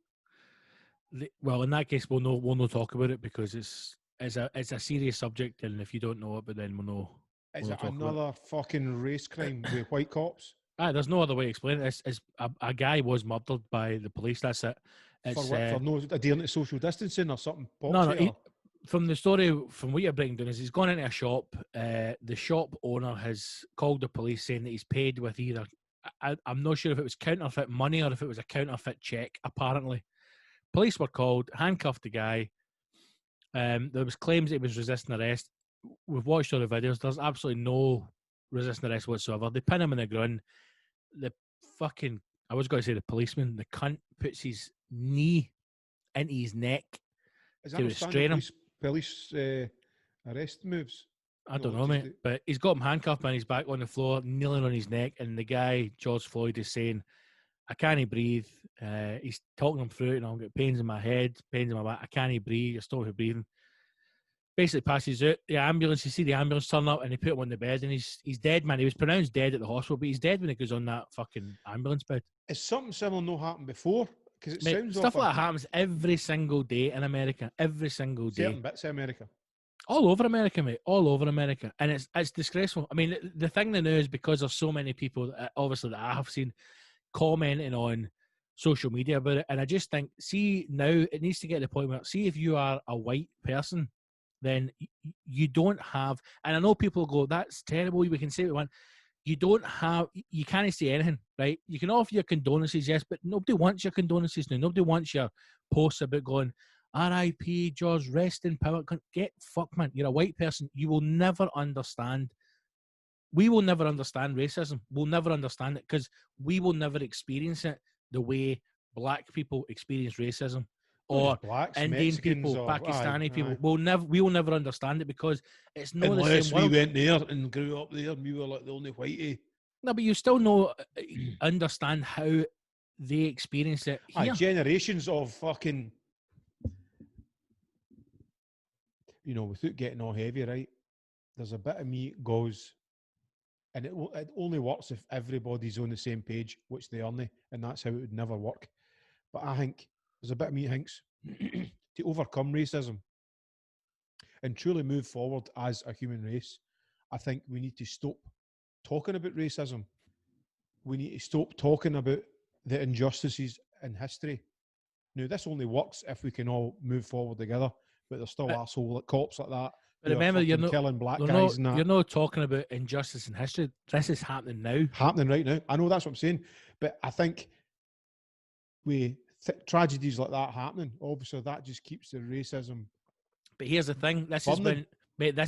Well, in that case, we'll not talk about it because it's a serious subject, and if you don't know it, but then we'll know. Is it another fucking race crime with white cops? There's no other way to explain it. It's a guy was murdered by the police. That's it. It's, for no adhering to social distancing or something? From the story, from what you're breaking down, is he's gone into a shop. The shop owner has called the police saying that he's paid with either. I'm not sure if it was counterfeit money or if it was a counterfeit check. Apparently, police were called, handcuffed the guy. There was claims that he was resisting arrest. We've watched all the videos. There's absolutely no resisting arrest whatsoever. They pin him in the ground. The fucking, I was going to say the policeman, the cunt puts his knee into his neck to restrain him. Police arrest moves? I don't know, mate. But he's got him handcuffed and he's back on the floor, kneeling on his neck. And the guy, George Floyd, is saying, I can't breathe. He's talking him through it. I've got pains in my head, pains in my back. I can't breathe. You're stopping breathing. Basically passes out. The ambulance, you see the ambulance turn up and they put him on the bed and he's dead, man. He was pronounced dead at the hospital, but he's dead when he goes on that fucking ambulance bed. Has something similar not happened before? Because it sounds stuff like that happens every single day in America. Every single day. Certain bits of America. All over America, mate. All over America. And it's disgraceful. I mean, the thing now is because there's so many people, obviously, that I have seen commenting on social media about it. And I just think, see, now it needs to get to the point where, see, if you are a white person, then you don't have, and I know people go, that's terrible, we can say what we want. You can't say anything, right? You can offer your condolences, yes, but nobody wants your condolences now. Nobody wants your posts about going, R.I.P. George, rest in power. Get fucked, man. You're a white person. You will never understand. We will never understand racism. We'll never understand it because we will never experience it the way black people experience racism. or just blacks, Indian Mexicans, people, or Pakistani people. aye. We'll never understand it because it's not the Unless same we world. went there and grew up there, and we were like the only whitey. No, but you still know, understand how they experience it Aye, here. generations of fucking, without getting all heavy, right? There's a bit of me goes, and it only works if everybody's on the same page, which they aren't, and that's how it would never work. But I think there's a bit of me thinks to overcome racism and truly move forward as a human race, I think we need to stop talking about racism. We need to stop talking about the injustices in history. Now, this only works if we can all move forward together, but there's still arsehole like cops like that. But remember, you're not killing black guys and that. You're not talking about injustice in history. This is happening now. Happening right now. I know that's what I'm saying, but I think tragedies like that happening, obviously that just keeps the racism. But here's the thing: this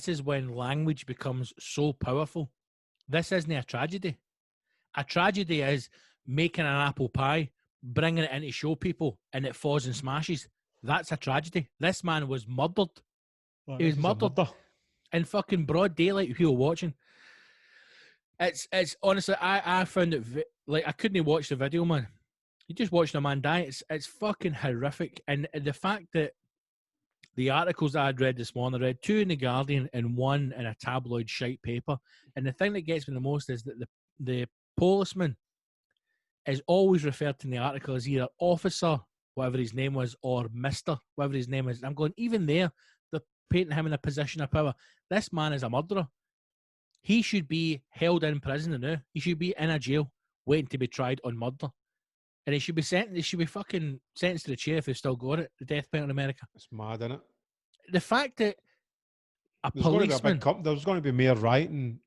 is when language becomes so powerful. This isn't a tragedy. A tragedy is making an apple pie, bringing it in to show people, and it falls and smashes. That's a tragedy. This man was murdered. He was murdered in fucking broad daylight. If you were watching, it's honestly, I found it like I couldn't watch the video, man. You just watching a man die. It's fucking horrific, and the fact that the articles that I'd read this morning, I read 2 in the Guardian and 1 in a tabloid shite paper. And the thing that gets me the most is that the policeman is always referred to in the article as either officer, whatever his name was, or Mr., whatever his name is. And I'm going, even there, they're painting him in a position of power. This man is a murderer. He should be held in prison now. He should be in a jail waiting to be tried on murder. And he should be fucking sentenced to the chair if they've still got it, the death penalty in America. It's mad, isn't it? The fact that policeman... There's going to be more rioting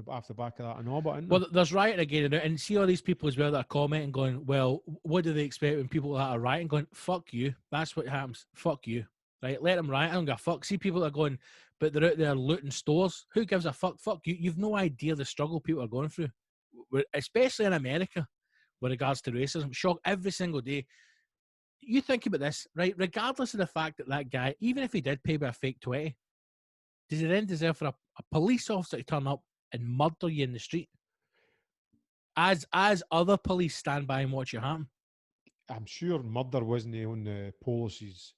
off the back of that and all, but there's rioting again, and see all these people as well that are commenting going, well, what do they expect when people like that are rioting? Going, fuck you. That's what happens. Fuck you. Right? Let them riot. I don't give a fuck. See people that are going, but they're out there looting stores. Who gives a fuck? Fuck you. You've no idea the struggle people are going through, especially in America with regards to racism. Shock every single day. You think about this, right? Regardless of the fact that guy, even if he did pay by a fake 20, does he then deserve for a police officer to turn up and murder you in the street? As other police stand by and watch it happen? I'm sure murder wasn't on the policy's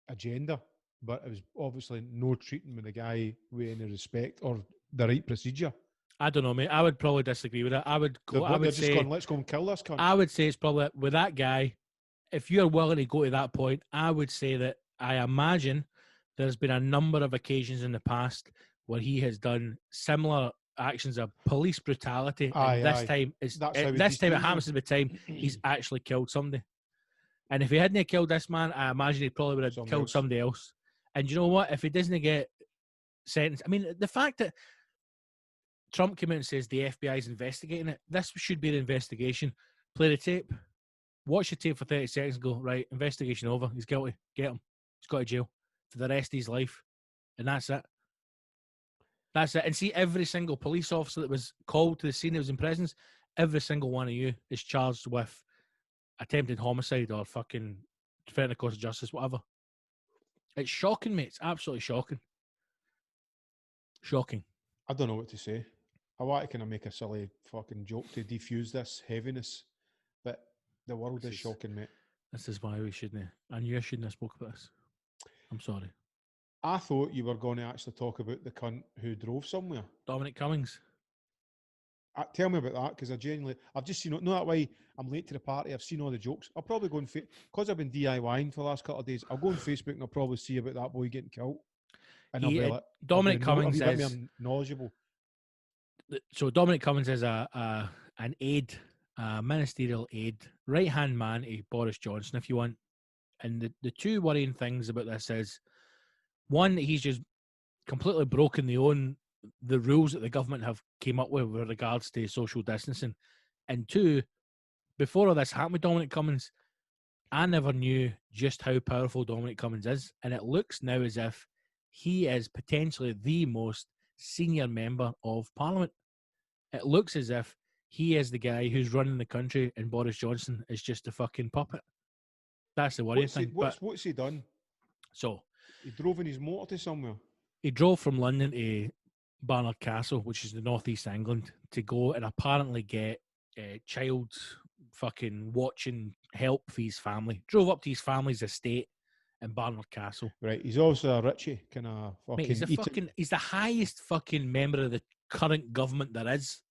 agenda, but it was obviously no treating with the guy with any respect or the right procedure. I don't know, mate. I would probably disagree with that. I would go. Let's go and kill this cunt. I would say it's probably with that guy. If you're willing to go to that point, I would say that I imagine there's been a number of occasions in the past where he has done similar actions of police brutality. This time it happens to be the time he's actually killed somebody. And if he hadn't killed this man, I imagine he probably would have killed somebody else. And you know what? If he doesn't get sentenced, I mean, the fact that Trump came out and says the FBI is investigating it, this should be an investigation. Play the tape. Watch the tape for 30 seconds and go, right, investigation over. He's guilty. Get him. He's got to jail for the rest of his life. And that's it. That's it. And see, every single police officer that was called to the scene that was in presence, every single one of you is charged with attempted homicide or fucking threatening the cause of justice, whatever. It's shocking, mate. It's absolutely shocking. Shocking. I don't know what to say. I want to kind of make a silly fucking joke to defuse this heaviness, but the world is shocking, mate. This is why we shouldn't. I knew I shouldn't have spoke about this. I'm sorry. I thought you were going to actually talk about the cunt who drove somewhere. Dominic Cummings. Tell me about that, because I've just seen it. No, that way I'm late to the party. I've seen all the jokes. I'll probably go and because I've been DIYing for the last couple of days. I'll go on Facebook and I'll probably see about that boy getting killed. And I'll be like, Dominic Cummings is knowledgeable. So Dominic Cummings is an aide, a ministerial aide, right hand man to Boris Johnson, if you want. And the two worrying things about this is, one, he's just completely broken the rules that the government have came up with regards to social distancing. And two, before all this happened with Dominic Cummings, I never knew just how powerful Dominic Cummings is. And it looks now as if he is potentially the most senior member of Parliament. It looks as if he is the guy who's running the country and Boris Johnson is just a fucking puppet. That's the worrying What's he, thing. But what's he done? so He drove in his motor to somewhere. he drove from London to Barnard Castle, which is the northeast England, to go and apparently get child fucking watching help for his family. Drove up to his family's estate in Barnard Castle. Right. He's also a Richie, kind of Mate, fucking. he's the highest fucking member of the current government there is.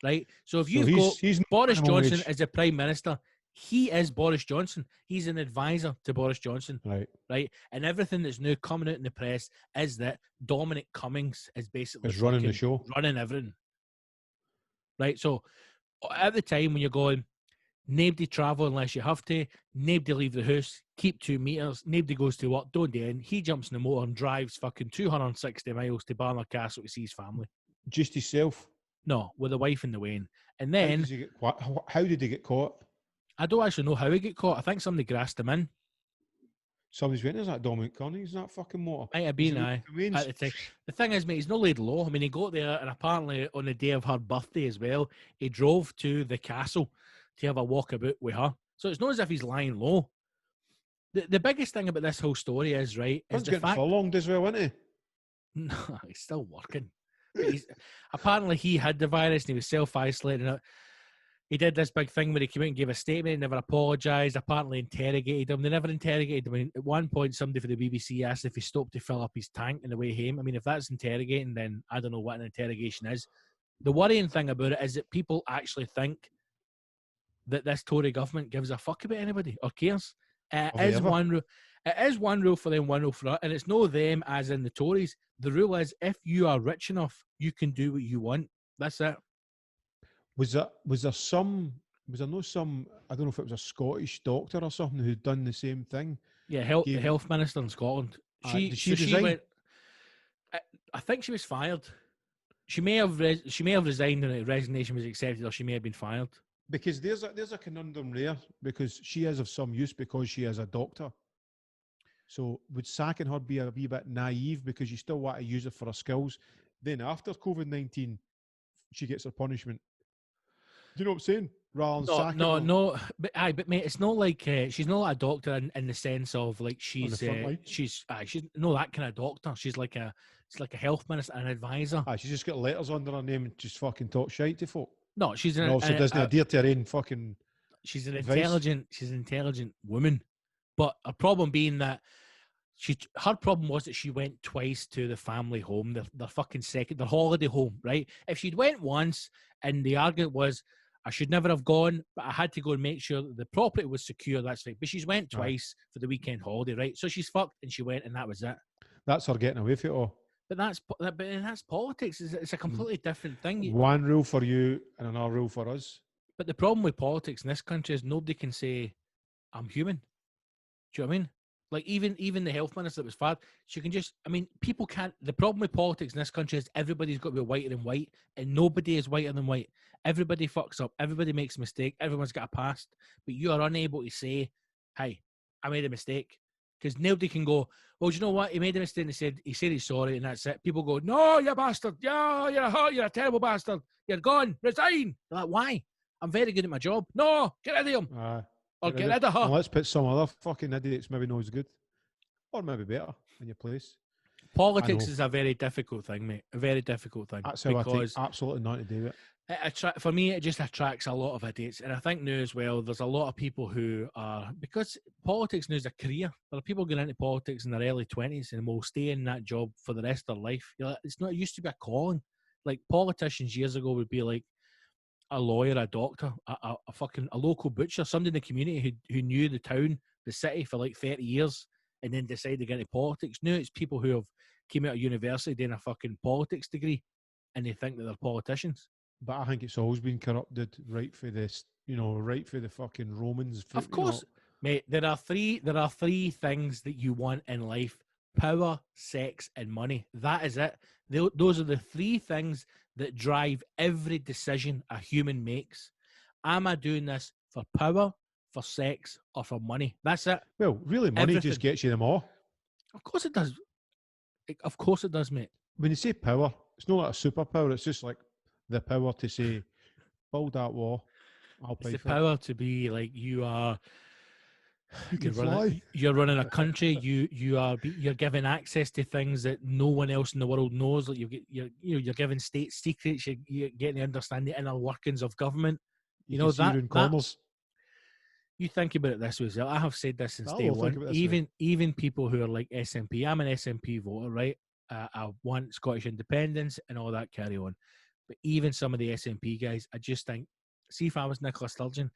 Right? So if So you've got he's not Boris minimum Johnson wage. as the Prime Minister, he is Boris Johnson. He's an advisor to Boris Johnson. Right. Right? And everything that's now coming out in the press is that Dominic Cummings is basically Is running the fucking show. running everything. Right? So at the time when you're going, nobody travel unless you have to, nobody leave the house, keep 2 meters, nobody goes to work, don't do anything. He jumps in the motor and drives fucking 260 miles to Barnard Castle to see his family. Just himself. No, with the wife in the way. And How, then does he get, how did he get caught? I don't actually know how he got caught. I think somebody grassed him in. Somebody's went, is that Dominic Cummings, that fucking motor? Might have Was he been, looking aye. for Wayne's? At the time. The thing is, mate, he's no laid low. I mean, he got there, and apparently on the day of her birthday as well, he drove to the castle to have a walkabout with her. So it's not as if he's lying low. The biggest thing about this whole story is, right, is He's the getting fact... furlonged as well, isn't he? No, he's still working. But apparently he had the virus and he was self-isolating it. He did this big thing where he came out and gave a statement, he never apologised, apparently interrogated him. They never interrogated him. I mean, at one point, somebody for the BBC asked if he stopped to fill up his tank on the way home. I mean, if that's interrogating, then I don't know what an interrogation is. The worrying thing about it is that people actually think that this Tory government gives a fuck about anybody or cares. It is one rule for them, one rule for us, and it's no them as in the Tories. The rule is if you are rich enough, you can do what you want. That's it. Was there no some, I don't know if it was a Scottish doctor or something who'd done the same thing? Yeah, the health minister in Scotland. Did she resign? I think she was fired. She may have resigned and a resignation was accepted, or she may have been fired. Because there's a conundrum there, because she is of some use because she is a doctor. So would sacking her be a wee bit naive because you still want to use her for her skills? Then after COVID-19, she gets her punishment. Do you know what I'm saying? Rather than sacking her. No. But mate, it's not like she's not like a doctor in the sense of like she's no that kind of doctor. She's like a health minister, an advisor. She's just got letters under her name and just fucking talk shite to folk. No, she's and also doesn't adhere to her own fucking. She's an advice. intelligent woman, but a problem being that her problem was that she went twice to the family home, their fucking their holiday home, right? If she'd went once and the argument was, I should never have gone, but I had to go and make sure that the property was secure, that's right. But she's went twice for the weekend holiday, right? So she's fucked and she went and that was it. That's her getting away from it all. But that's politics. It's a completely different thing. One rule for you and another rule for us. But the problem with politics in this country is nobody can say, I'm human. Do you know what I mean? Like even the health minister that was fired, she can just, I mean, people can't, the problem with politics in this country is everybody's got to be whiter than white, and nobody is whiter than white. Everybody fucks up, everybody makes a mistake, everyone's got a past, but you are unable to say, hey, I made a mistake. Because nobody can go, well, do you know what? He made a mistake and he said he's sorry and that's it. People go, no, you bastard. Yeah, you're a terrible bastard. You're gone. Resign. They're like, why? I'm very good at my job. No, get rid of him. Or get rid of her. And let's put some other fucking idiots maybe not as good. Or maybe better in your place. Politics is a very difficult thing, mate. A very difficult thing. That's how I think absolutely nothing to do with it. For me, it just attracts a lot of idiots. And I think now as well, there's a lot of people who are, because politics now is a career. There are people going into politics in their early 20s and will stay in that job for the rest of their life. It's not, it used to be a calling. Like politicians years ago would be like a lawyer, a doctor, a local butcher, somebody in the community who knew the town, the city for like 30 years and then decided to get into politics. Now it's people who have came out of university doing a fucking politics degree and they think that they're politicians. But I think it's always been corrupted right for this, right for the fucking Romans. Of course, mate. There are three things that you want in life: power, sex, and money. That is it. Those are the three things that drive every decision a human makes. Am I doing this for power, for sex, or for money? That's it. Well, really, money just gets you them all. Of course it does. Of course it does, mate. When you say power, it's not like a superpower. It's just like the power to say, build that wall. It's the power to be like, you are You can You're running, fly. you're running a country. You're giving access to things that no one else in the world knows. Like you're giving state secrets. You're getting to understand the inner workings of government. You You know can see around that corners. you think about it this way as well. I have said this since I day will think one. of it this way. Even people who are like SNP, I'm an SNP voter, right? I want Scottish independence and all that carry on. But even some of the SNP guys, I just think, see if I was Nicola Sturgeon,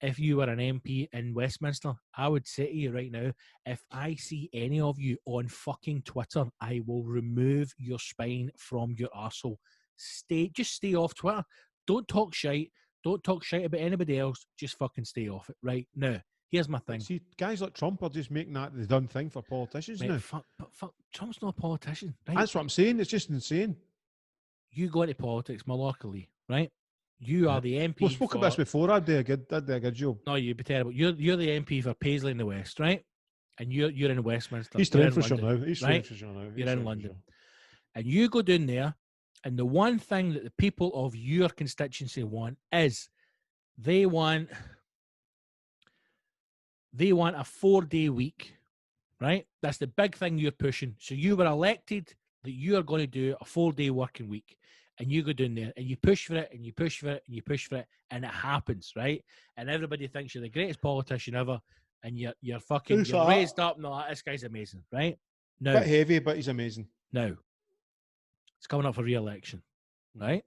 if you were an MP in Westminster, I would say to you right now, if I see any of you on fucking Twitter, I will remove your spine from your arsehole. Just stay off Twitter. Don't talk shite. Don't talk shite about anybody else. Just fucking stay off it. Right now, here's my thing. But see, guys like Trump are just making that the done thing for politicians Mate, now. fuck, Trump's not a politician, right? That's what I'm saying. It's just insane. You go into politics, malarkey, right? You are the MP. We spoke about this before. I'd do a good job. No, you'd be terrible. You're the MP for Paisley in the West, right? And you're in Westminster. He's you're trained in for sure London, now. He's right? trained for sure now. You're in London. And you go down there, and the one thing that the people of your constituency want is they want a 4-day week, right? That's the big thing you're pushing. So you were elected that you are going to do a 4-day working week. And you go down there and you push for it and you push for it and you push for it and it happens, right? And everybody thinks you're the greatest politician ever and you're fucking you're raised up and all that. This guy's amazing, right? No. Bit heavy, but he's amazing. Now, it's coming up for re-election, right?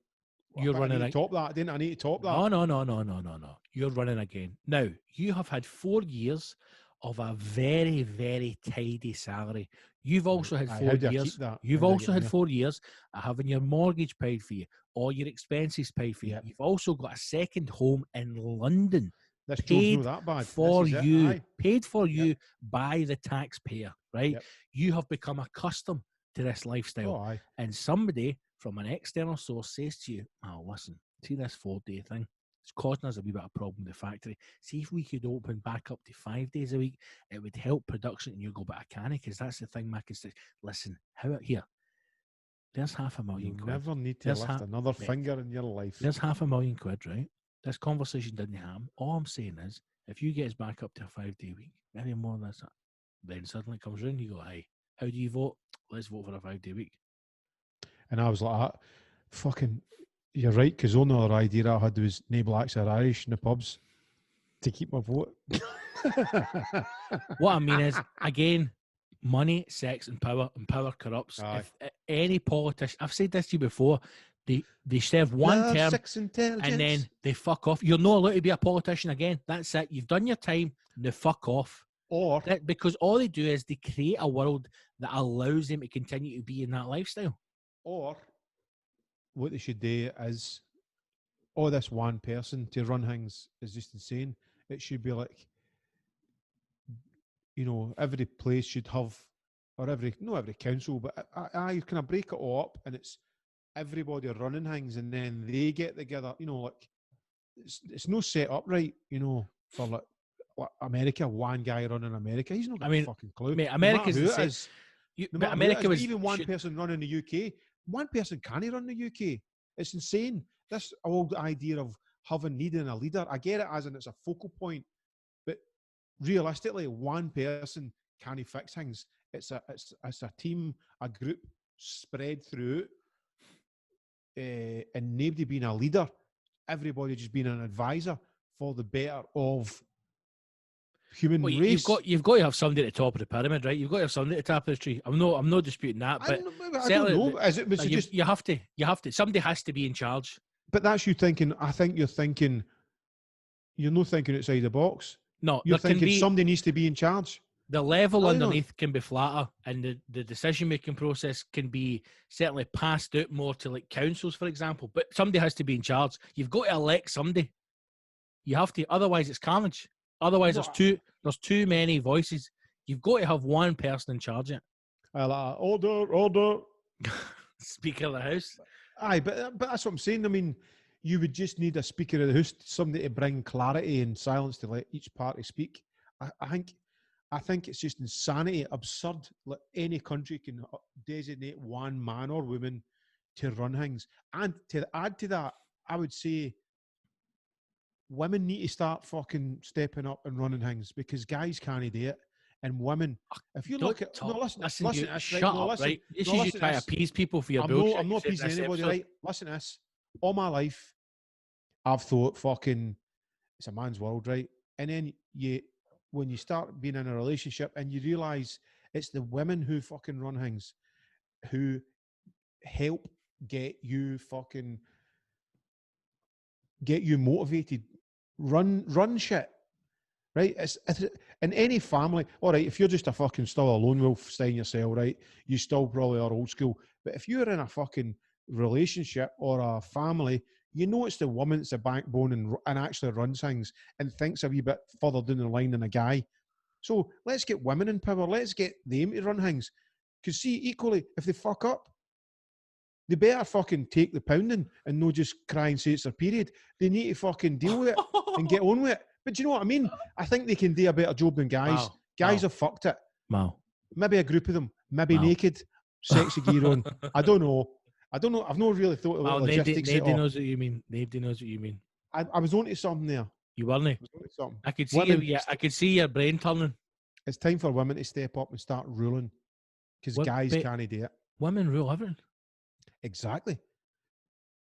You're running. I need to top that, didn't I? Need to top that. No. You're running again. Now, you have had 4 years of a very, very tidy salary. You've also had 4 years. You've also had 4 years of having your mortgage paid for you, all your expenses paid for you. Yep. You've also got a second home in London. This paid job's not that bad. For this is you, it, paid for you by the taxpayer, right? Yep. You have become accustomed to this lifestyle. Oh, aye. And somebody from an external source says to you, oh, listen, see this 4-day thing? It's causing us a wee bit of a problem with the factory. See if we could open back up to 5 days a week, it would help production. And you go, but I can't, because that's the thing, Mac. Is listen, how here? There's £500,000. You never need to lift another finger in your life. There's £500,000, right? This conversation didn't happen. All I'm saying is, if you get us back up to a 5-day week, maybe more than that, then suddenly it comes round, you go, hey, how do you vote? Let's vote for a 5-day week. And I was like, fucking, you're right, because the only other idea I had was no blacks or Irish in the pubs to keep my vote. What I mean is, again, money, sex, and power corrupts. Aye. If any politician, I've said this to you before, they serve one term and then they fuck off. You're not allowed to be a politician again. That's it. You've done your time. Now fuck off. Or because all they do is they create a world that allows them to continue to be in that lifestyle. Or what they should do is, this one person to run things is just insane. It should be like, every place should have, or not every council, but you kind of break it all up and it's everybody running things and then they get together, like it's no set up right, for like America, one guy running America. He's not got a fucking clue. Mate, America's no the same. But America was even one person running the UK. One person can't run the UK. It's insane. This old idea of needing a leader. I get it as in it's a focal point, but realistically, one person can't fix things. It's a team, a group spread through, and nobody being a leader. Everybody just being an advisor for the better of human race. You've got to have somebody at the top of the pyramid, right? You've got to have somebody at the top of the tree. I'm not disputing that, but I don't know. You have to. Somebody has to be in charge. But that's you thinking. I think you're thinking. You're not thinking outside the box. No, you're thinking somebody needs to be in charge. The level underneath can be flatter, and the decision-making process can be certainly passed out more to like councils, for example. But somebody has to be in charge. You've got to elect somebody. You have to, otherwise it's carnage. Otherwise, there's too many voices. You've got to have one person in charge of it. Order. Speaker of the House. Aye, but that's what I'm saying. I mean, you would just need a Speaker of the House, somebody to bring clarity and silence to let each party speak. I think it's just insanity, absurd. Like any country can designate one man or woman to run things. And to add to that, I would say women need to start fucking stepping up and running things because guys can't do it. And women, if you Don't look at no, talk. listen You, to this, right? shut No, up, listen, right? This no, is you listen to try to this. appease people for your I'm bullshit. not you said appeasing this anybody, episode. right? Listen to this. All my life, I've thought fucking it's a man's world, right? And then when you start being in a relationship and you realise it's the women who fucking run things, who help get you motivated, run shit, right? It's in any family. All right, if you're just a fucking still a lone wolf staying yourself, right? You still probably are old school. But if you're in a fucking relationship or a family, you know it's the woman that's the backbone and actually runs things and thinks a wee bit further down the line than a guy. So let's get women in power. Let's get them to run things. Because see, equally, if they fuck up, they better fucking take the pounding and not just cry and say it's their period. They need to fucking deal with it and get on with it. But do you know what I mean? I think they can do a better job than guys. Wow. Guys have fucked it. Wow. Maybe a group of them, maybe Wow. naked, sexy gear on. I don't know. I've not really thought about Well, logistics at nobody all. knows what you mean. Nobody knows what you mean. I was onto something there. You weren't. I was onto something. I could see Women, you. Yeah, I could see your brain turning. it's time for women to step up and start ruling because guys but can't do it. women rule everything. Exactly.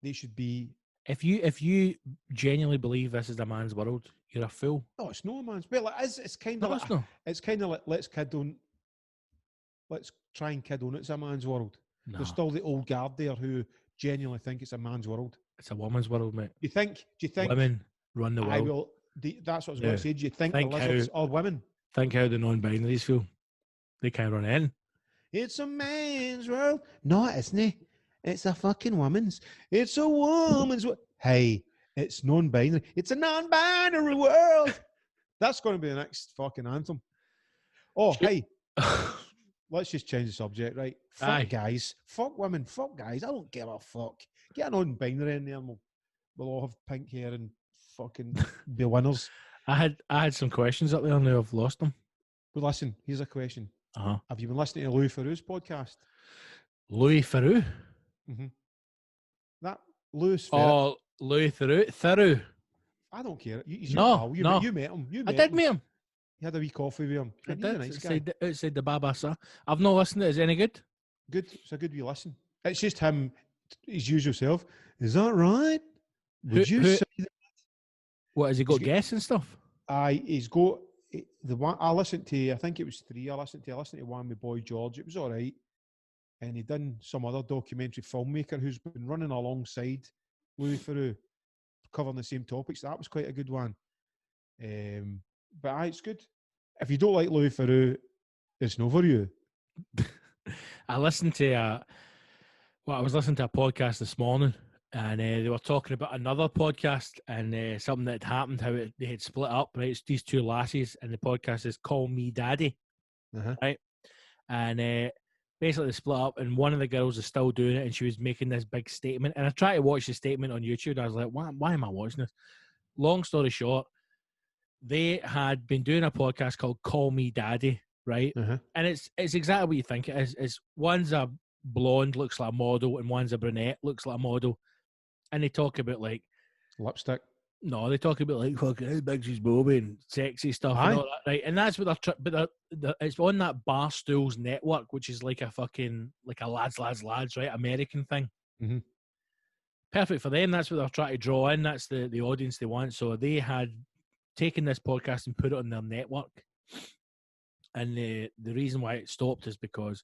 They should be. If you genuinely believe this is a man's world, you're a fool. No, it's no man's. Well, it's kind No, of like it's not. it's kind of like let's try and kid on it's a man's world. No, There's still the old guard there who genuinely think it's a man's world. it's a woman's world, mate. Do you think Women run the I world. will? That's what I was Yeah. going to say. Do you think the Think lizards how- are women? Think how the non-binaries feel. They can't run in. It's a man's world. No, it isn't. It's a fucking woman's. It's a woman's world. Hey, it's non-binary. It's a non-binary world. That's going to be the next fucking anthem. Oh, hey. Let's just change the subject, right? Fuck Aye. guys. Fuck women. Fuck guys. I don't give a fuck. Get a non-binary in there and we'll all have pink hair and fucking be winners. I had some questions up there, now I've lost them. But listen, here's a question. Uh-huh. Have you been listening to Louis Theroux's podcast? Louis Theroux? Mm-hmm. That Louis Theroux. Oh, Louis Theroux. Theroux. I don't care. He's No, your pal. no. You met him. I did meet him. You had a wee coffee with him. I And he's a did. nice guy. Outside the Babasa. I've not listened to it. Is it any good? Good. It's a good wee listen. It's just him, his usual self. Is that right? Would you say that? What, has he got He's guests and stuff? He's got the one I listened to. I think it was 3. I listened to one with Boy George. It was all right, and he done some other documentary filmmaker who's been running alongside Louis Theroux, covering the same topics. That was quite a good one. But it's good. If you don't like Louis Theroux, it's not for you. I listened to I was listening to a podcast this morning, and they were talking about another podcast and something that had happened, how they had split up, right? It's these two lassies, and the podcast is Call Me Daddy, right? And basically they split up, and one of the girls is still doing it, and she was making this big statement. And I tried to watch the statement on YouTube, and I was like, why am I watching this? Long story short, they had been doing a podcast called Call Me Daddy, right? And it's exactly what you think it is. It's one's a blonde, looks like a model, and one's a brunette, looks like a model. And they talk about like lipstick. No, they talk about like fucking how big she's Bobby and sexy stuff and all that, right? And that's what but it's on that Barstools network, which is like a fucking like a lads, right? American thing. Mm-hmm. Perfect for them. That's what they're trying to draw in. That's the audience they want. So they had taken this podcast and put it on their network. And the reason why it stopped is because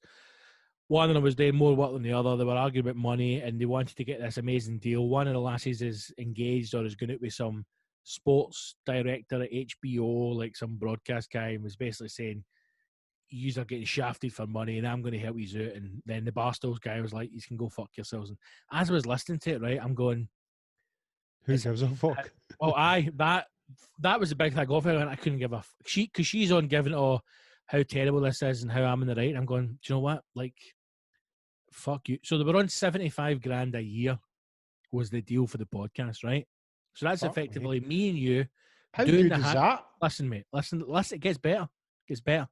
one of them was doing more work than the other. They were arguing about money and they wanted to get this amazing deal. One of the lassies is engaged or is going out with some sports director at HBO, like some broadcast guy, and was basically saying, "Yous are getting shafted for money and I'm going to help you out." And then the Barstools guy was like, "You can go fuck yourselves." And as I was listening to it, right, I'm going, who gives a fuck? Well, that was the big thing off it, and I couldn't give a because she's on giving how terrible this is and how I'm in the right. And I'm going, do you know what? Like, fuck you. So they were on 75 grand a year was the deal for the podcast, right? So that's effectively me and you. How doing good is that? Listen, mate. Listen. It gets better. It gets better.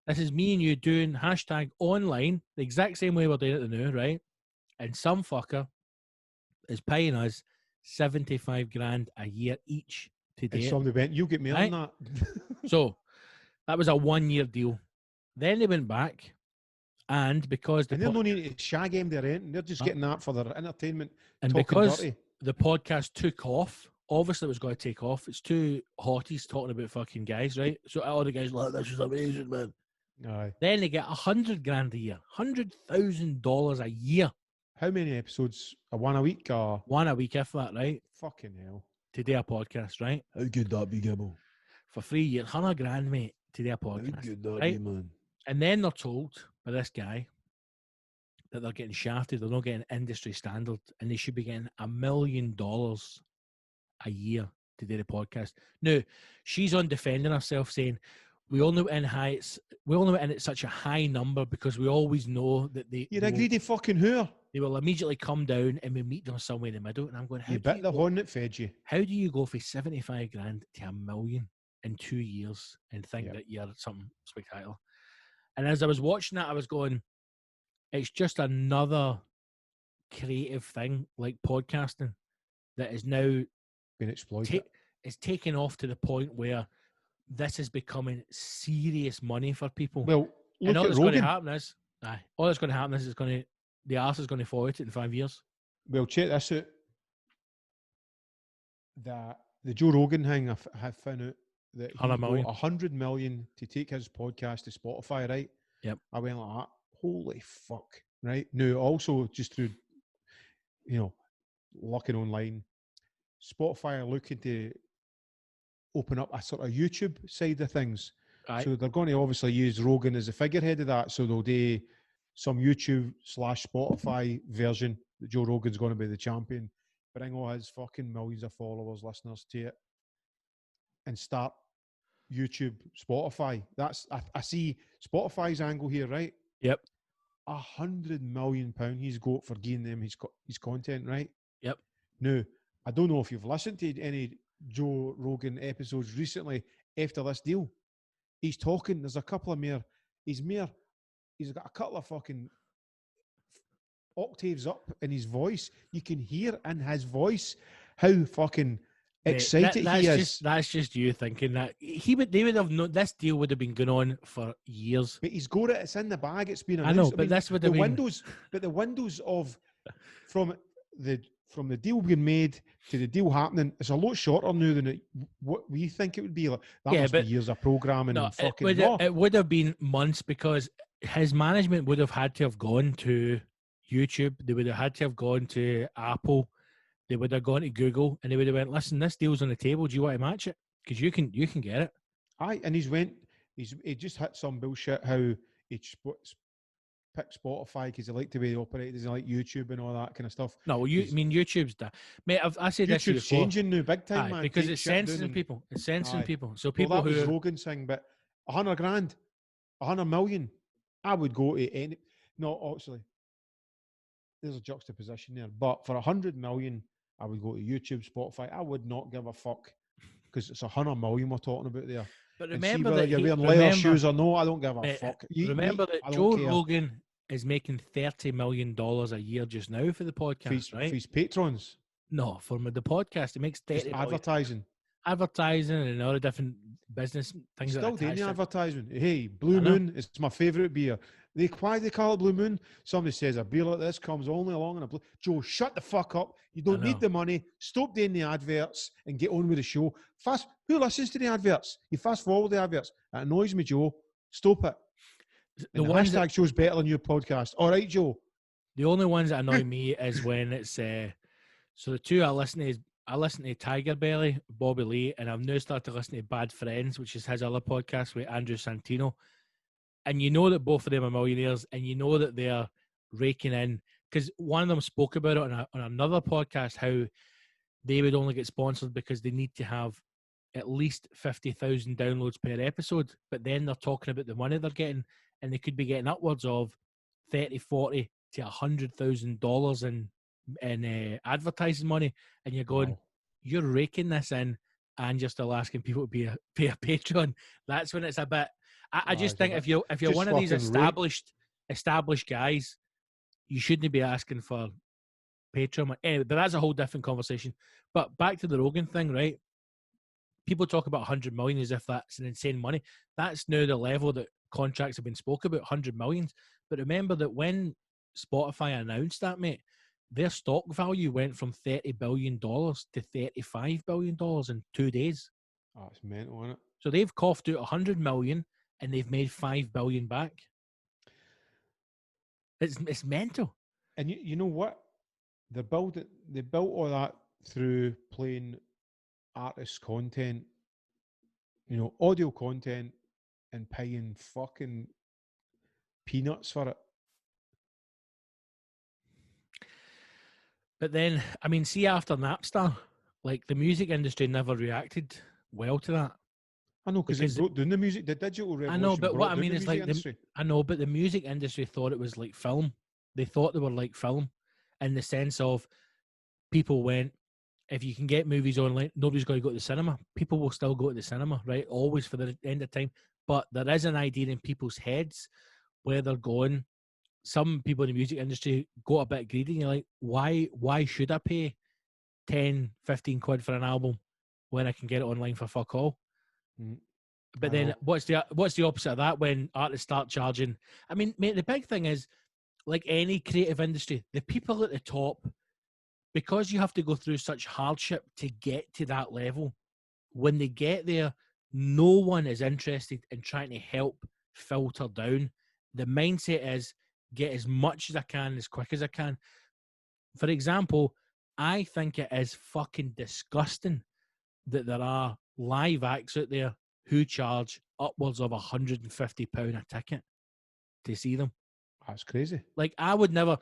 This is me and you doing hashtag online the exact same way we're doing it now, right? And some fucker is paying us $75 grand a year each to And date. somebody went, "You get me Right. on that." So that was a 1-year deal. Then they went back, and because And they're no need to shag him their rent. They're just getting that for their entertainment. and Talking because dirty. the podcast took off, obviously it was going to take off. It's two hotties talking about fucking guys, right? So all the guys are like, this is amazing, man. Aye. Then they get $100 grand a year, $100,000 a year. How many episodes? One a week or One a week, if that, right? fucking hell? To do a podcast, right? How good that be, Gibble? For 3 years, $100 grand, mate, to do a How podcast. good that right? be, man? And then they're told by this guy that they're getting shafted, they're not getting industry standard, and they should be getting $1 million a year to do the podcast. Now, she's on defending herself, saying, we only went in at such a high number because we always know that You're a greedy fucking whore. they will immediately come down and we meet them somewhere in the middle. And I'm going, You bit the horn that fed you. how do you go from 75 grand to $1 million in 2 years and think that you're something spectacular? And as I was watching that, I was going, it's just another creative thing like podcasting that is now Being exploited. it's taken off to the point where this is becoming serious money for people. Well, and look all at that's going to Rogan. happen is, all that's going to happen is the arse is going to fall out in 5 years. Well, check this out. The Joe Rogan thing, I found out that he 100 million. got 100 million to take his podcast to Spotify, right? Yep. I went like that. Holy fuck, right? Now, also just through, looking online, Spotify are looking to open up a sort of YouTube side of things. Aye. So they're going to obviously use Rogan as a figurehead of that. So they'll do some YouTube/Spotify version that Joe Rogan's going to be the champion, bring all his fucking millions of followers, listeners to it, and start YouTube, Spotify. I see Spotify's angle here, right? Yep. £100 million he's got for giving them his content, right? Yep. Now, I don't know if you've listened to any Joe Rogan episodes recently after this deal. He's talking. There's a couple of He's got a couple of fucking octaves up in his voice. You can hear in his voice how fucking excited he is. That's just you thinking that they would have known this deal would have been going on for years. But he's got it. It's in the bag. It's been I announced. know, but this would have been the windows of from the deal being made to the deal happening, it's a lot shorter now than what we think it would be. Like, that must be years of programming and fucking it would have been months because his management would have had to have gone to YouTube. They would have had to have gone to Apple. They would have gone to Google and they would have went, listen, this deal's on the table. Do you want to match it? Because you can get it. Aye, and he just hit some bullshit how he picked Spotify because he liked the way they operated. He like YouTube and all that kind of stuff. No, YouTube's that. Mate, I said this YouTube's changing now big time, man. Because it's censoring people. It's censoring people. So people that was Rogan's thing, but 100 grand, 100 million, I would go to any. No, actually, there's a juxtaposition there. But for 100 million, I would go to YouTube, Spotify. I would not give a fuck because it's 100 million we're talking about there. But remember that you're wearing leather shoes or no, I don't give a fuck. Remember that Joe Rogan is making $30 million a year just now for the podcast, right? For his patrons. No, for the podcast, it makes $30 million. Advertising and all the different business things. Still doing the advertisement. Hey, Blue Moon, it's my favourite beer. Why they call it Blue Moon? Somebody says a beer like this comes only along in a blue. Joe, shut the fuck up. You don't need the money. Stop doing the adverts and get on with the show. Who listens to the adverts? You fast forward the adverts. It annoys me, Joe. Stop it. The hashtag show's better than your podcast. All right, Joe. The only ones that annoy me is when it's so the two I listen to Tiger Belly, Bobby Lee, and I've now started listening to Bad Friends, which is his other podcast with Andrew Santino. And you know that both of them are millionaires, and you know that they're raking in, because one of them spoke about it on another podcast, how they would only get sponsored because they need to have at least 50,000 downloads per episode. But then they're talking about the money they're getting, and they could be getting upwards of 30, 40 to $100,000 in advertising money. And you're going, you're raking this in, and you're still asking people to pay a Patreon. That's when it's a bit. I just think if you're one of these established guys, you shouldn't be asking for Patreon. Anyway, but that's a whole different conversation. But back to the Rogan thing, right? People talk about 100 million as if that's an insane money. That's now the level that contracts have been spoke about, 100 millions. But remember that when Spotify announced that, mate, their stock value went from $30 billion to $35 billion in 2 days. Oh, it's mental, isn't it? So they've coughed out 100 million and they've made 5 billion back. It's mental. And you know what? They built all that through playing artist content, audio content, and paying fucking peanuts for it. But then, I mean, see, after Napster, like the music industry never reacted well to that. I know, because it brought down the music, the digital revolution. I know, but what I brought mean down is the like music industry. I know, but the music industry thought it was like film. They thought they were like film, in the sense of people went, if you can get movies online, nobody's going to go to the cinema. People will still go to the cinema, right? Always for the end of time. But there is an idea in people's heads where they're going. Some people in the music industry got a bit greedy. And you're like, why should I pay 10, 15 quid for an album when I can get it online for fuck all? But then what's the opposite of that when artists start charging? I mean, mate, the big thing is, like any creative industry, the people at the top, because you have to go through such hardship to get to that level, when they get there, no one is interested in trying to help filter down. The mindset is get as much as I can, as quick as I can. For example, I think it is fucking disgusting that there are live acts out there who charge upwards of £150 a ticket to see them. That's crazy. Like, I would never.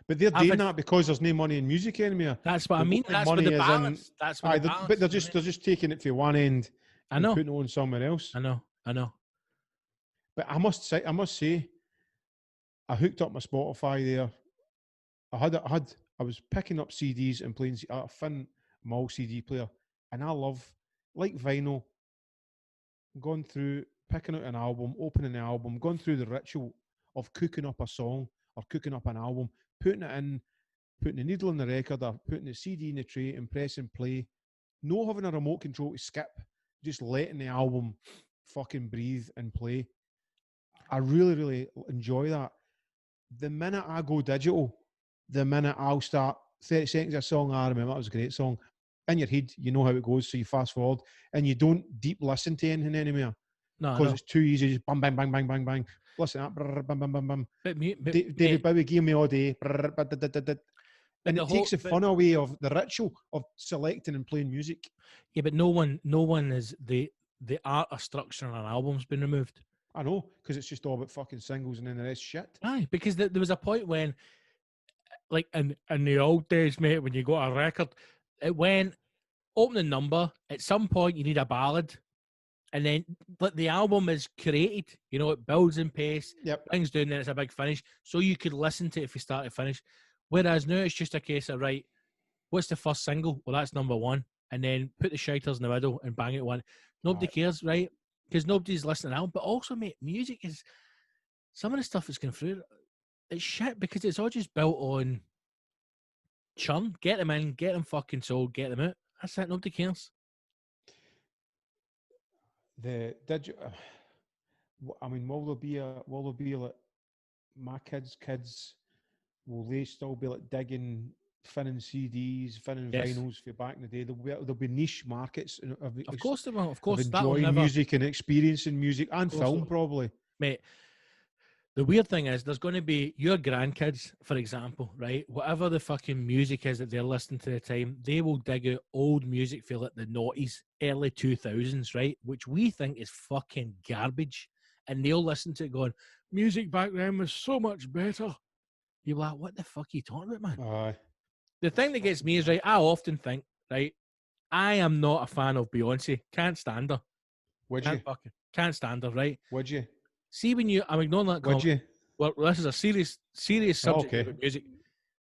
But they're doing that because there's no money in music anymore. That's what I mean. That's what the balance. That's what the balance. But they're just taking it from one end and putting it on somewhere else. I know. But I must say, I hooked up my Spotify there. I was picking up CDs and playing a Finn Mall CD player, and I love, like vinyl, going through, picking out an album, opening the album, going through the ritual of cooking up a song or cooking up an album, putting it in, putting the needle in the record or putting the CD in the tray and pressing play. No having a remote control to skip, just letting the album fucking breathe and play. I really, really enjoy that. The minute I go digital, the minute I'll start 30 seconds of a song, I remember that was a great song. In your head, you know how it goes, so you fast forward and you don't deep listen to anything anymore. No, because it's too easy. Just bang, bang, bang, bang, bang, bang. Listen to that. Brr, bam, bam, bam, bam. David Bowie gave me all day. Brr, and it takes the fun away of the ritual of selecting and playing music. Yeah, but no one is the art of structuring an album's been removed. I know, because it's just all about fucking singles and then the rest shit. Aye, because there was a point when, like in the old days, mate, when you got a record, it went opening number. At some point, you need a ballad, and then the album is created. You know, it builds in pace, brings down, then it's a big finish, so you could listen to it from start to finish. Whereas now it's just a case of, right, what's the first single? Well, that's number one, and then put the shiters in the middle and bang it one. Nobody cares, right? Because nobody's listening out. But also, mate, music is, some of the stuff that's going through, it's shit because it's all just built on churn. Get them in, get them fucking sold, get them out. That's it. Nobody cares. I mean, will there be like my kids? Will they still be like digging, finning CDs, finning vinyls for back in the day? There'll be niche markets. Of course there will. Of course, enjoying music and experiencing music and film, probably. Mate, the weird thing is, there's going to be your grandkids, for example, right? Whatever the fucking music is that they're listening to the time, they will dig out old music for like the noughties, early 2000s, right? Which we think is fucking garbage. And they'll listen to it going, music back then was so much better. You're like, what the fuck are you talking about, man? The thing that gets me is, right, I often think, right, I am not a fan of Beyonce. Can't stand her. Can't stand her, right? Would you? See, when I'm ignoring that comment. Would you? Well, this is a serious subject about music.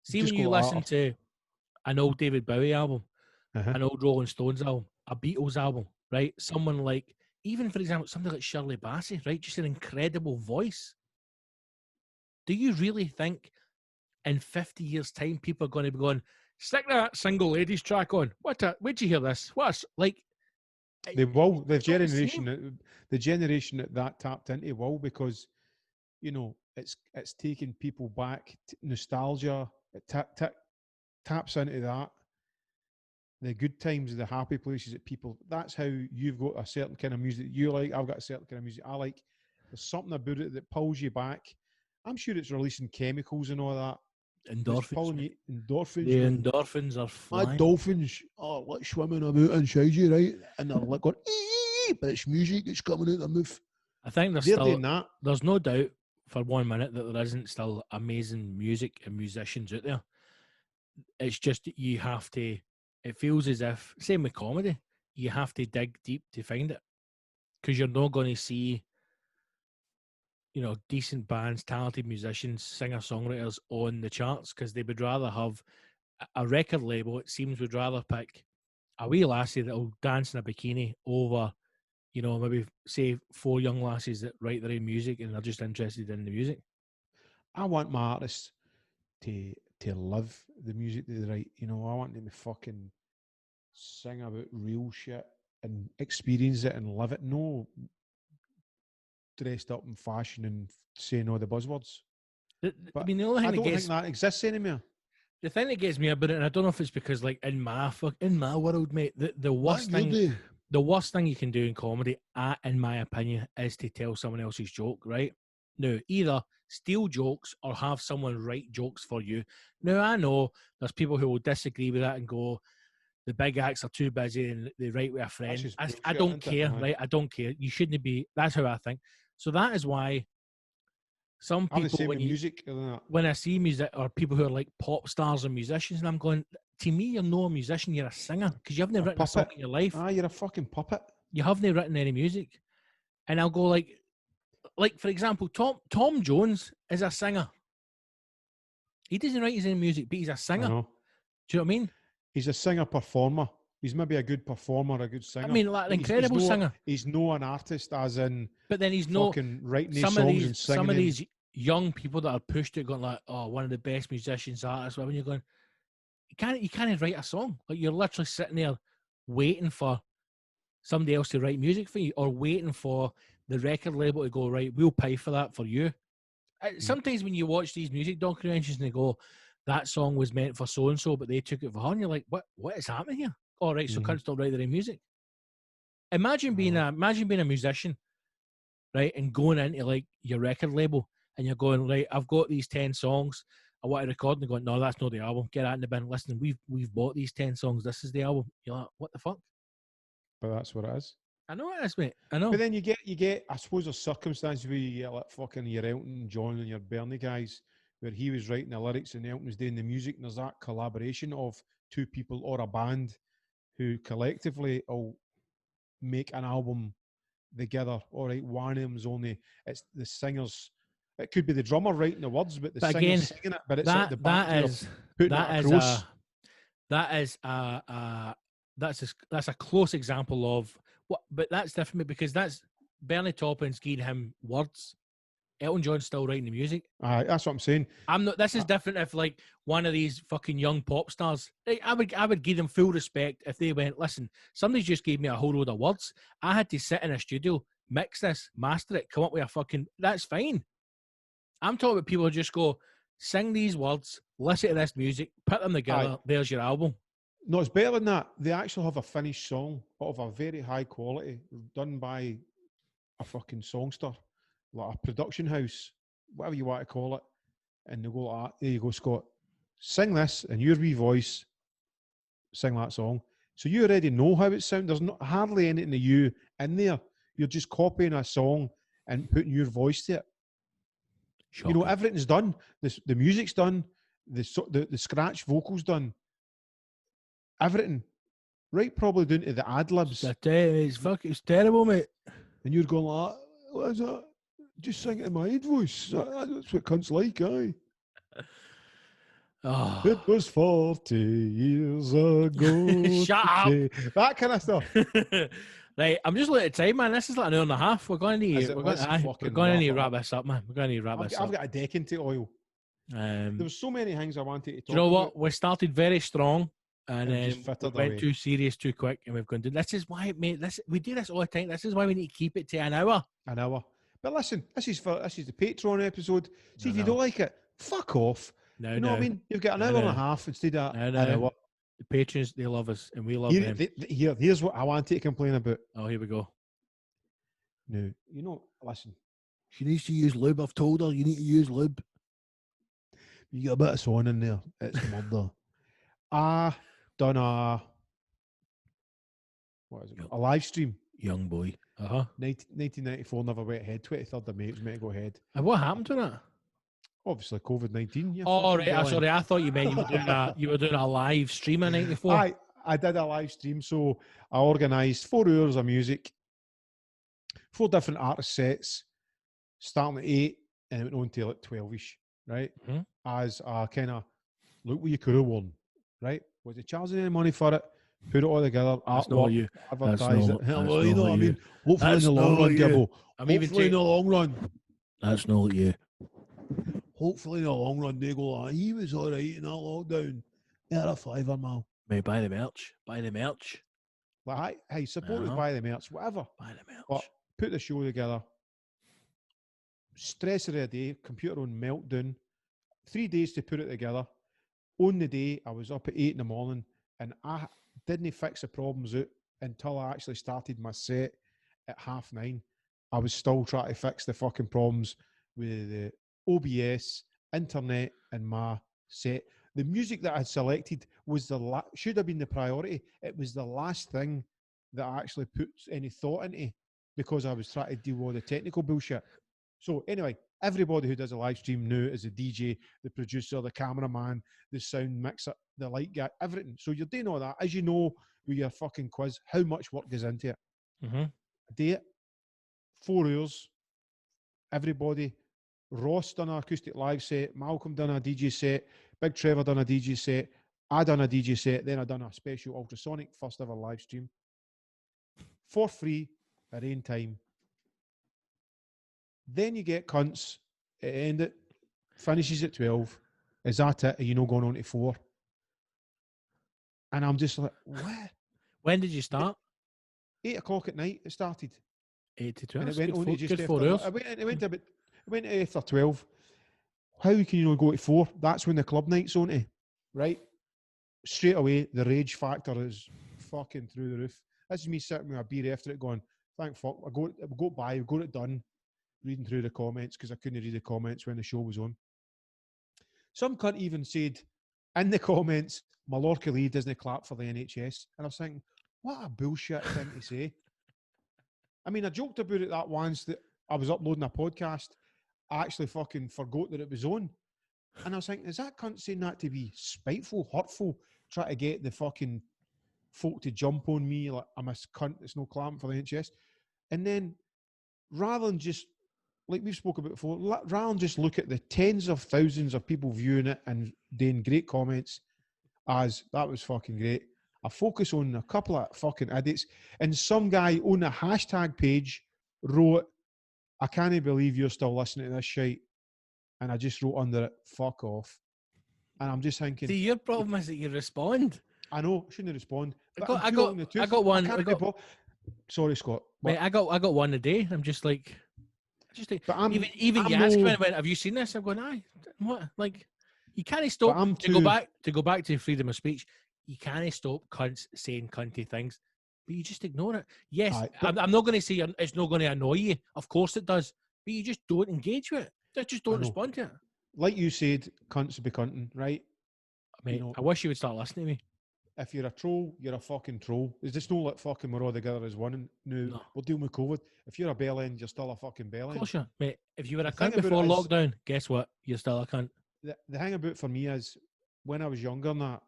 See, when you listen to an old David Bowie album, an old Rolling Stones album, a Beatles album, right? Someone like, even for example, something like Shirley Bassey, right? Just an incredible voice. Do you really think in 50 years' time, people are going to be going, stick that single ladies track on. Where'd you hear this? What's like? They will. The It's not the generation that tapped into will, because it's taking people back. Nostalgia. It taps into that. The good times, the happy places that people. That's how you've got a certain kind of music that you like. I've got a certain kind of music I like. There's something about it that pulls you back. I'm sure it's releasing chemicals and all that. It's pulling you endorphins. The endorphins are flying. My dolphins are like swimming about inside you, right? And they're like going, but it's music that's coming out their mouth. I think they're doing that. There's no doubt for 1 minute that there isn't still amazing music and musicians out there. It's just you have to. It feels as if, same with comedy, you have to dig deep to find it, because you're not going to see, decent bands, talented musicians, singer-songwriters on the charts, because they would rather have a record label, it seems, would rather pick a wee lassie that'll dance in a bikini over, maybe say 4 young lassies that write their own music and they're just interested in the music. I want my artists to live the music that they write. I want them to fucking sing about real shit and experience it and live it. No dressed up in fashion and saying all the buzzwords. The only thing I don't think that exists anymore. The thing that gets me about it, and I don't know if it's because, like, in my world, mate, the worst thing you can do in comedy, in my opinion, is to tell someone else's joke, right? Now, either steal jokes or have someone write jokes for you. Now, I know there's people who will disagree with that and go, the big acts are too busy and they write with a friend. I don't care, right? I don't care. You shouldn't be. That's how I think. So that is why some people, when I see music or people who are like pop stars and musicians, and I'm going, to me, you're not a musician, you're a singer, because you haven't written a song in your life. You're a fucking puppet. You haven't written any music. And I'll go like for example, Tom Jones is a singer. He doesn't write his own music, but he's a singer. Do you know what I mean? He's a singer-performer. He's maybe a good performer, a good singer. I mean, like an incredible singer. He's not an artist, as in. But then he's not writing these songs and singing. Some of these young people that are pushed it, going like, "Oh, one of the best musicians, artists." When you're going, you can't write a song. Like, you're literally sitting there waiting for somebody else to write music for you, or waiting for the record label to go, right, we'll pay for that for you. Sometimes when you watch these music documentaries and they go, that song was meant for so and so, but they took it for her, and you're like, what is happening here? All right, so can't still write their own music. Imagine being a musician, right, and going into like your record label, and you're going, right, I've got these 10 songs I want to record, and they're going, no, that's not the album. Get that in the bin. Listen, we've bought these 10 songs. This is the album. You're like, what the fuck? But that's what it is. I know it is, mate. I know. But then you get, I suppose, there's circumstances where you get like fucking your Elton John and your Bernie guys, where he was writing the lyrics and Elton was doing the music, and there's that collaboration of 2 people or a band who collectively will make an album together. All right, one of them's only, it's the singers. It could be the drummer writing the words, but the singer's singing it. But it's like the band putting it across. That's a close example of what, but that's different because that's Bernie Taupin's giving him words. Elton John's still writing the music. That's what I'm saying. I'm not. This is different. If like one of these fucking young pop stars, I would give them full respect if they went, listen, somebody's just gave me a whole load of words. I had to sit in a studio, mix this, master it, come up with a fucking. That's fine. I'm talking about people who just go, sing these words, listen to this music, put them together. There's your album. No, it's better than that. They actually have a finished song of a very high quality, done by a fucking songster, like a production house, whatever you want to call it. And they go like that. There you go, Scott. Sing this in your wee voice. Sing that song. So you already know how it sounds. There's not hardly anything of you in there. You're just copying a song and putting your voice to it. Shocking. You know, everything's done. The music's done. The scratch vocals done. Everything. Right, probably down to the ad-libs. It's terrible, mate. And you're going like, what is that? Just sing it in my head voice. That's what cunts like, aye. Oh. It was 40 years ago. Shut up. That kind of stuff. Right, I'm just looking at time, man. This is like an hour and a half. We're going to need to wrap this up, man. We're going to need to wrap this up. I've got a deck into oil. There was so many things I wanted to talk Do you know about. what? We started very strong, and And just then we fittered went away. too serious too quick, and we've gone. This is why, mate. We do this all the time. This is why we need to keep it to an hour. An hour. But listen, this is the Patreon episode. See, I if you know. don't like it, fuck off. No, You know what I mean? You've got an hour and a half instead of an hour. The patrons, they love us, and we love them. Here's what I want to complain about. Oh, here we go. No, you know, listen. She needs to use lube. I've told her you need to use lube. You get a bit of swan in there. It's murder. I done a live stream. Young boy. 1994 never went ahead. 23rd of May, it was meant to go ahead. And what happened to that? Obviously, COVID-19. Oh, right. Sorry, I thought you meant you were doing a live stream in '94. I did a live stream, so I organised 4 hours of music, 4 different artist sets, starting at 8 and it went on till like 12ish, right? Mm-hmm. As a kind of look what you could have won, right? Was it charging any money for it? Put it all together. That's not you. Advertise it. Well, you know what I mean? Hopefully in the long run, Gibbo. Hopefully in the long run. That's not you. Hopefully in the long run, they go, he was all right in that lockdown. Yeah, a fiver, man. Mate, buy the merch. Buy the merch. Like, hey, support us, buy the merch, whatever. Buy the merch. But put the show together. Stress of the day, computer on meltdown. 3 days to put it together. On the day, I was up at 8 in the morning and I didn't fix the problems out until I actually started my set at 9:30. I was still trying to fix the fucking problems with the OBS, internet, and my set. The music that I had selected was should have been the priority. It was the last thing that I actually put any thought into because I was trying to deal with the technical bullshit. So anyway, everybody who does a live stream now is a DJ, the producer, the cameraman, the sound mixer, the light guy, everything. So you're doing all that. As you know, with your fucking quiz, how much work goes into it. Mm-hmm. I do it. 4 hours. Everybody. Ross done an acoustic live set. Malcolm done a DJ set. Big Trevor done a DJ set. I done a DJ set. Then I done a special ultrasonic first ever live stream. For free at any time. Then you get cunts. It ended. Finishes at 12. Is that it? Are you not going on to 4? And I'm just like, what? When did you start? 8 o'clock at night it started. 8 to 12. And it went on to just after 4 hours. It went after 12. How can you not go to 4? That's when the club night's on to, right? Straight away, the rage factor is fucking through the roof. This is me sitting with a beer after it going, thank fuck, I got it done, reading through the comments because I couldn't read the comments when the show was on. Some cunt even said in the comments, Mallorca Lee doesn't clap for the NHS. And I was thinking, what a bullshit thing to say. I mean, I joked about it that once that I was uploading a podcast. I actually fucking forgot that it was on. And I was thinking, is that cunt saying that to be spiteful, hurtful, try to get the fucking folk to jump on me like I'm a cunt that's no clapping for the NHS? And then rather than just, like we've spoken about before, rather than just look at the tens of thousands of people viewing it and doing great comments as, that was fucking great, I focus on a couple of fucking idiots. And some guy on the hashtag page wrote, I can't believe you're still listening to this shite. And I just wrote under it, fuck off. And I'm just thinking... See, your problem is that you respond. I know, I shouldn't respond. I got one. Sorry, Scott. Mate, I got one a day. I'm just like... But even you ask me, have you seen this? I'm going, aye. What? Like, you can't stop to go back to freedom of speech. You can't stop cunts saying cunty things, but you just ignore it. Yes, I'm not going to say it's not going to annoy you. Of course it does, but you just don't engage with it. Just don't respond to it. Like you said, cunts be cunting, right? Mate, I wish you would start listening to me. If you're a troll, you're a fucking troll. Is this no like fucking we're all together as one? No, we're dealing with COVID. If you're a bell end, you're still a fucking bell end. Of course you are, mate. If you were a cunt before lockdown, guess what? You're still a cunt. The thing about for me is, when I was younger than that,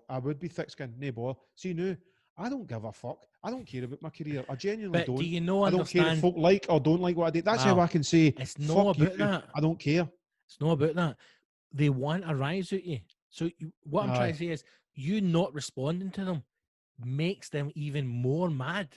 I would be thick-skinned, no bother. See, now, I don't give a fuck. I don't care about my career. I genuinely don't. Do you know, I don't care if folk like or don't like what I did. That's how I can say, it's not fuck about that. I don't care. It's not about that. They want a rise out of you. So what I'm trying to say is, you not responding to them makes them even more mad.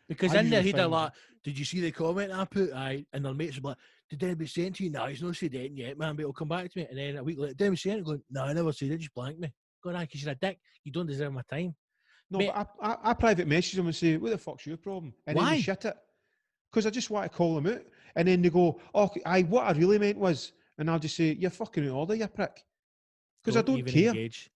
Because in their head they're like, did you see the comment I put? And their mates will be like, did anybody say it to you? No, he's not said it yet, man, but it'll come back to me. And then a week later, did anybody say it? Going, no, I never said it, just blanked me. Going, because you're a dick. You don't deserve my time. No, Mate, but I private message them and say, what the fuck's your problem? And then why? they shit it. Because I just want to call them out. And then they go, oh, what I really meant was, and I'll just say, you're fucking out of order, you prick. Because I don't even care. engage.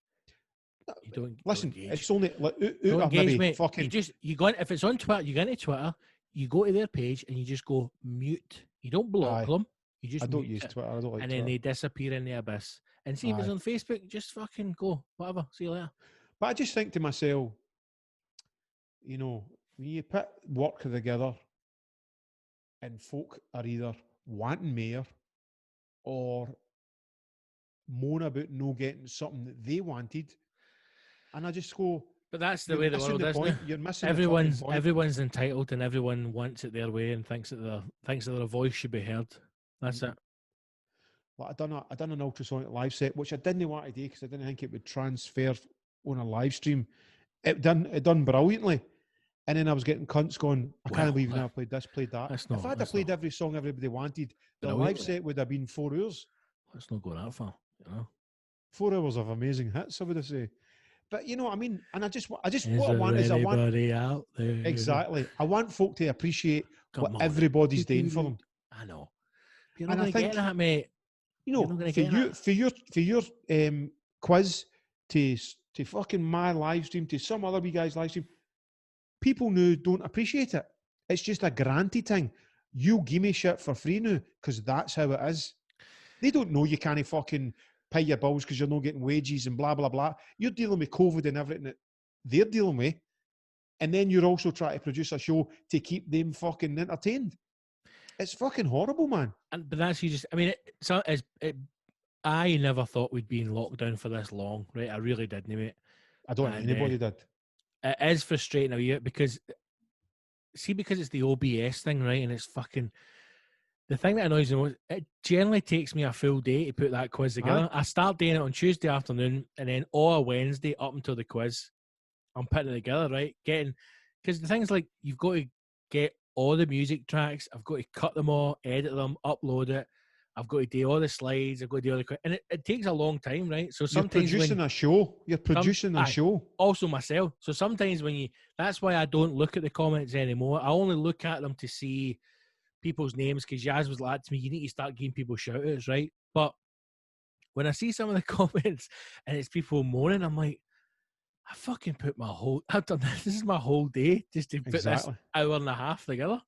You don't Listen, don't engage. it's only like Don't engage, maybe mate. fucking. You go in, if it's on Twitter, you go into Twitter, you go to their page and you just go mute. You don't block Aye. them. You just I don't mute use it, Twitter. I don't like and Twitter. then they disappear in the abyss. And see if it's Aye. on Facebook, just fucking go. Whatever. See you later. But I just think to myself, you know, when you put work together and folk are either wanting more or moan about no getting something that they wanted, and I just go, But that's the you're way the missing world the is point. now. You're missing the fucking point. Everyone's entitled and everyone wants it their way and thinks that their voice should be heard. That's it. Like I done an ultrasonic live set, which I didn't want to do because I didn't think it would transfer on a live stream. It done brilliantly. And then I was getting cunts going, I can't believe you never played this, played that. If I'd have played every song everybody wanted, the live set would have been 4 hours. Let's not go that far, you know. 4 hours of amazing hits, I would have said. But you know what I mean? And I just what I want out there. Exactly. I want folk to appreciate what on. everybody's doing for them. I know. You're not going to get that, mate. You know, for your quiz to fucking my live stream, to some other wee guy's live stream, people now don't appreciate it. It's just a granted thing. You give me shit for free now because that's how it is. They don't know you can't fucking pay your bills because you're not getting wages and blah, blah, blah. You're dealing with COVID and everything that they're dealing with. And then you're also trying to produce a show to keep them fucking entertained. It's fucking horrible, man. But that's I mean, I never thought we'd be in lockdown for this long, right? I really didn't, mate. I don't think anybody did. It is frustrating now, yeah, because it's the OBS thing, right? And it's fucking the thing that annoys me most. It generally takes me a full day to put that quiz together. I start doing it on Tuesday afternoon, and then all Wednesday up until the quiz, I'm putting it together, right? Because the thing's like you've got to get all the music tracks. I've got to cut them all, edit them, upload it. I've got to do all the slides. I've got to do all the and it takes a long time, right? So sometimes you're producing a show. You're producing a show. Also myself. So sometimes that's why I don't look at the comments anymore. I only look at them to see people's names because Yaz was like to me, you need to start giving people shout outs, right? But when I see some of the comments and it's people moaning, I'm like, I fucking put I've done this. This is my whole day just to put this hour and a half together.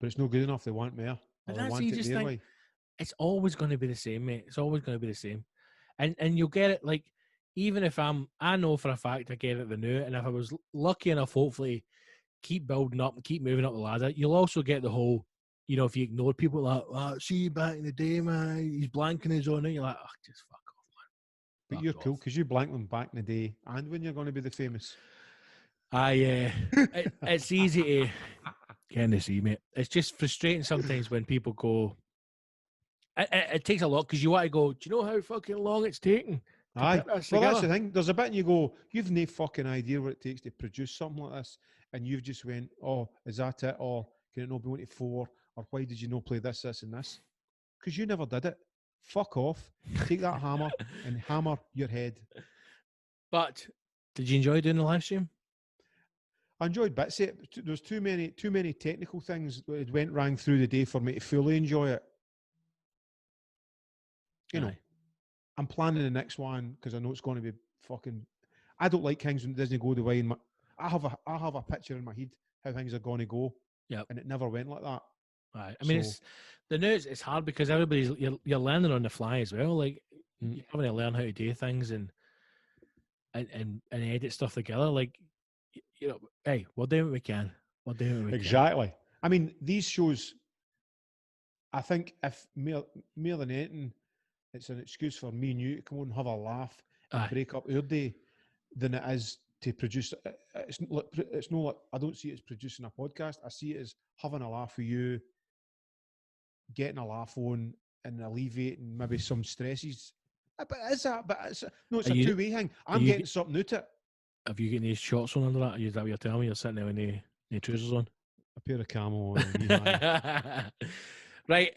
But it's no good enough. They want more. But that's you just think. It's always going to be the same, mate. It's always going to be the same. And you'll get it, like, even if I know for a fact I get it the new, and if I was lucky enough, hopefully, keep building up and keep moving up the ladder, you'll also get the whole, you know, if you ignore people like, see you back in the day, man, he's blanking his own, and you're like, just fuck off, man. But you're cool, because you blank them back in the day, and when you're going to be the famous. It's easy to get to see, mate. It's just frustrating sometimes when people go, it takes a lot because you want to go, do you know how fucking long it's taken? Aye. Well, that's the thing. There's a bit and you go, you've no fucking idea what it takes to produce something like this. And you've just went, oh, is that it? Or can it not be 1 to 4? Or why did you not play this, this, and this? Because you never did it. Fuck off. Take that hammer and hammer your head. But did you enjoy doing the live stream? I enjoyed bits of it. There's too many technical things that rang through the day for me to fully enjoy it. You know, I'm planning the next one because I know it's going to be fucking. I don't like things when it doesn't go the way. I have a picture in my head how things are going to go. Yeah, and it never went like that. Right. I mean, it's the news. It's hard because you're learning on the fly as well. Like you're having to learn how to do things and edit stuff together. Like you know, hey, we're doing what we can. We're doing what we can. Exactly. I mean, these shows. I think if more than anything, it's an excuse for me and you to come on and have a laugh and break up our day than it is to produce. It's not like I don't see it as producing a podcast. I see it as having a laugh with you, getting a laugh on, and alleviating maybe some stresses. But is that? But it's a two-way thing. I'm getting something out of it. Have you got any shorts on under that? Is that what you're telling me? You're sitting there with any trousers on? A pair of camo on. Right,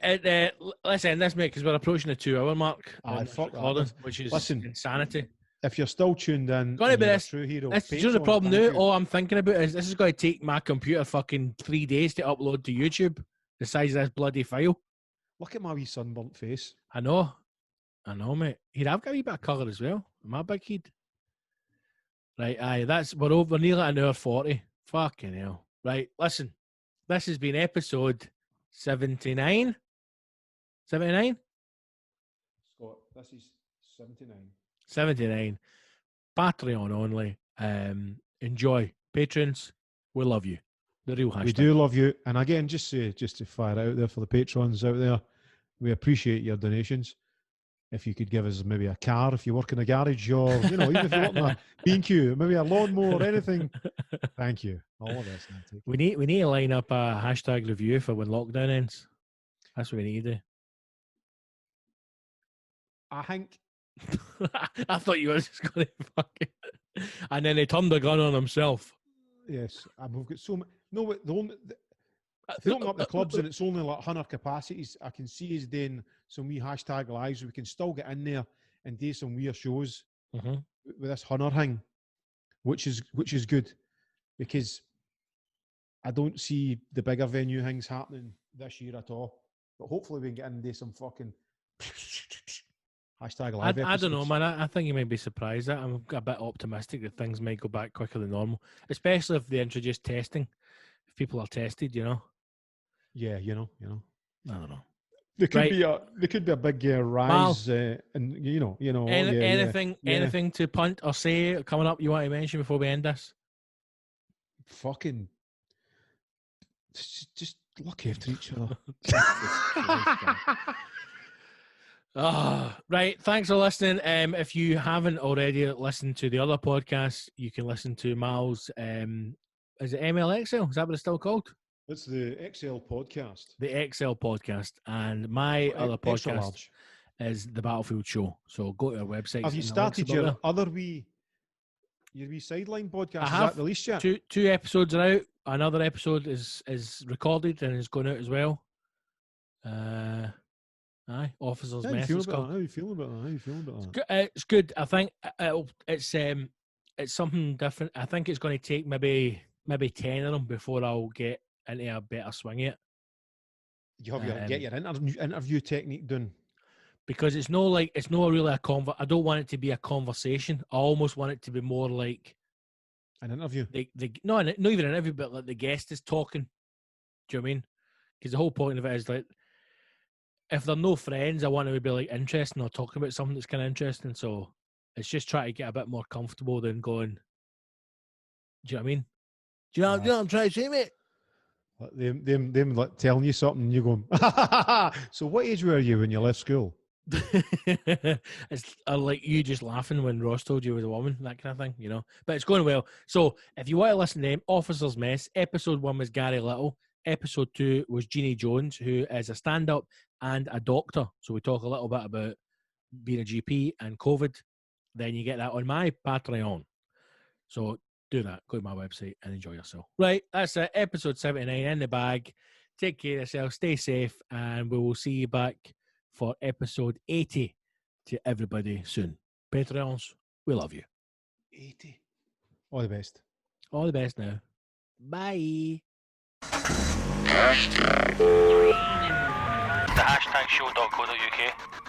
let's end this, mate, because we're approaching the 2-hour mark. Aye, on this fuck that. recording, which is Listen, insanity. If you're still tuned in, Gonna and be you're this. a true hero. This, you know the Patreon, problem thank now? you. All I'm thinking about is this is going to take my computer fucking 3 days to upload to YouTube. The size of this bloody file. Look at my wee sunburnt face. I know, mate. Here, I've got a wee bit of colour as well. Am I a big kid? Right, aye, we're nearly at an hour 40. Fucking hell. Right, listen. This has been episode 79. 79? Scott, this is 79. 79. Patreon only. Enjoy. Patrons, we love you. The real hashtag. We do love you. And again, just to fire out there for the patrons out there, we appreciate your donations. If you could give us maybe a car if you work in a garage, or even if you work in a B&Q, maybe a lawnmower, anything. Thank you. All of this. We need to line up a hashtag review for when lockdown ends. That's what we need to do. I think. I thought you were just going to fucking. And then he turned the gun on himself. Yes, we've got so much. No, but if you open up the clubs and it's only like 100 capacities, I can see us doing some wee hashtag lives. We can still get in there and do some weird shows with this 100 thing, which is good, because I don't see the bigger venue things happening this year at all. But hopefully we can get in and do some fucking hashtag live episodes. I don't know, man. I think you may be surprised. I'm a bit optimistic that things might go back quicker than normal, especially if they introduce testing. If people are tested, Yeah, I don't know. There could be a big rise, and anything to punt or say coming up you want to mention before we end this? Fucking just look after each other. Right. Thanks for listening. If you haven't already listened to the other podcasts, you can listen to Mal's. Is it MLXL? Is that what it's still called? It's the XL podcast. The XL podcast, and my other podcast is the Battlefield Show. So go to our website. Have you started your wee sideline podcast? I Is have that released yet? Two episodes are out. Another episode is recorded and is going out as well. Aye, Officer's How Mess. you feeling about that? It's good. I think it's something different. I think it's going to take maybe 10 of them before I'll get into a better swing of it. You have get your interview technique done, because it's not really a I don't want it to be a conversation. I almost want it to be more like an interview. Not even an interview, but like the guest is talking. Do you know what I mean? Because the whole point of it is like, if they're no friends, I want to be like interesting or talking about something that's kind of interesting. So it's just trying to get a bit more comfortable than going. Do you know what I mean? Do you know what I'm trying to say, mate? Them like telling you something, and you going. So what age were you when you left school? It's like you just laughing when Ross told you he was a woman, that kind of thing, But it's going well. So if you want to listen to them, Officer's Mess, episode 1 was Gary Little, episode 2 was Jeannie Jones, who is a stand-up and a doctor. So we talk a little bit about being a GP and COVID. Then you get that on my Patreon. So do that. Go to my website and enjoy yourself. Right, that's it. Episode 79 in the bag. Take care of yourself. Stay safe. And we will see you back for episode 80 to everybody soon. Patreons, we love you. 80. All the best. All the best now. Bye. The hashtagshow.co.uk.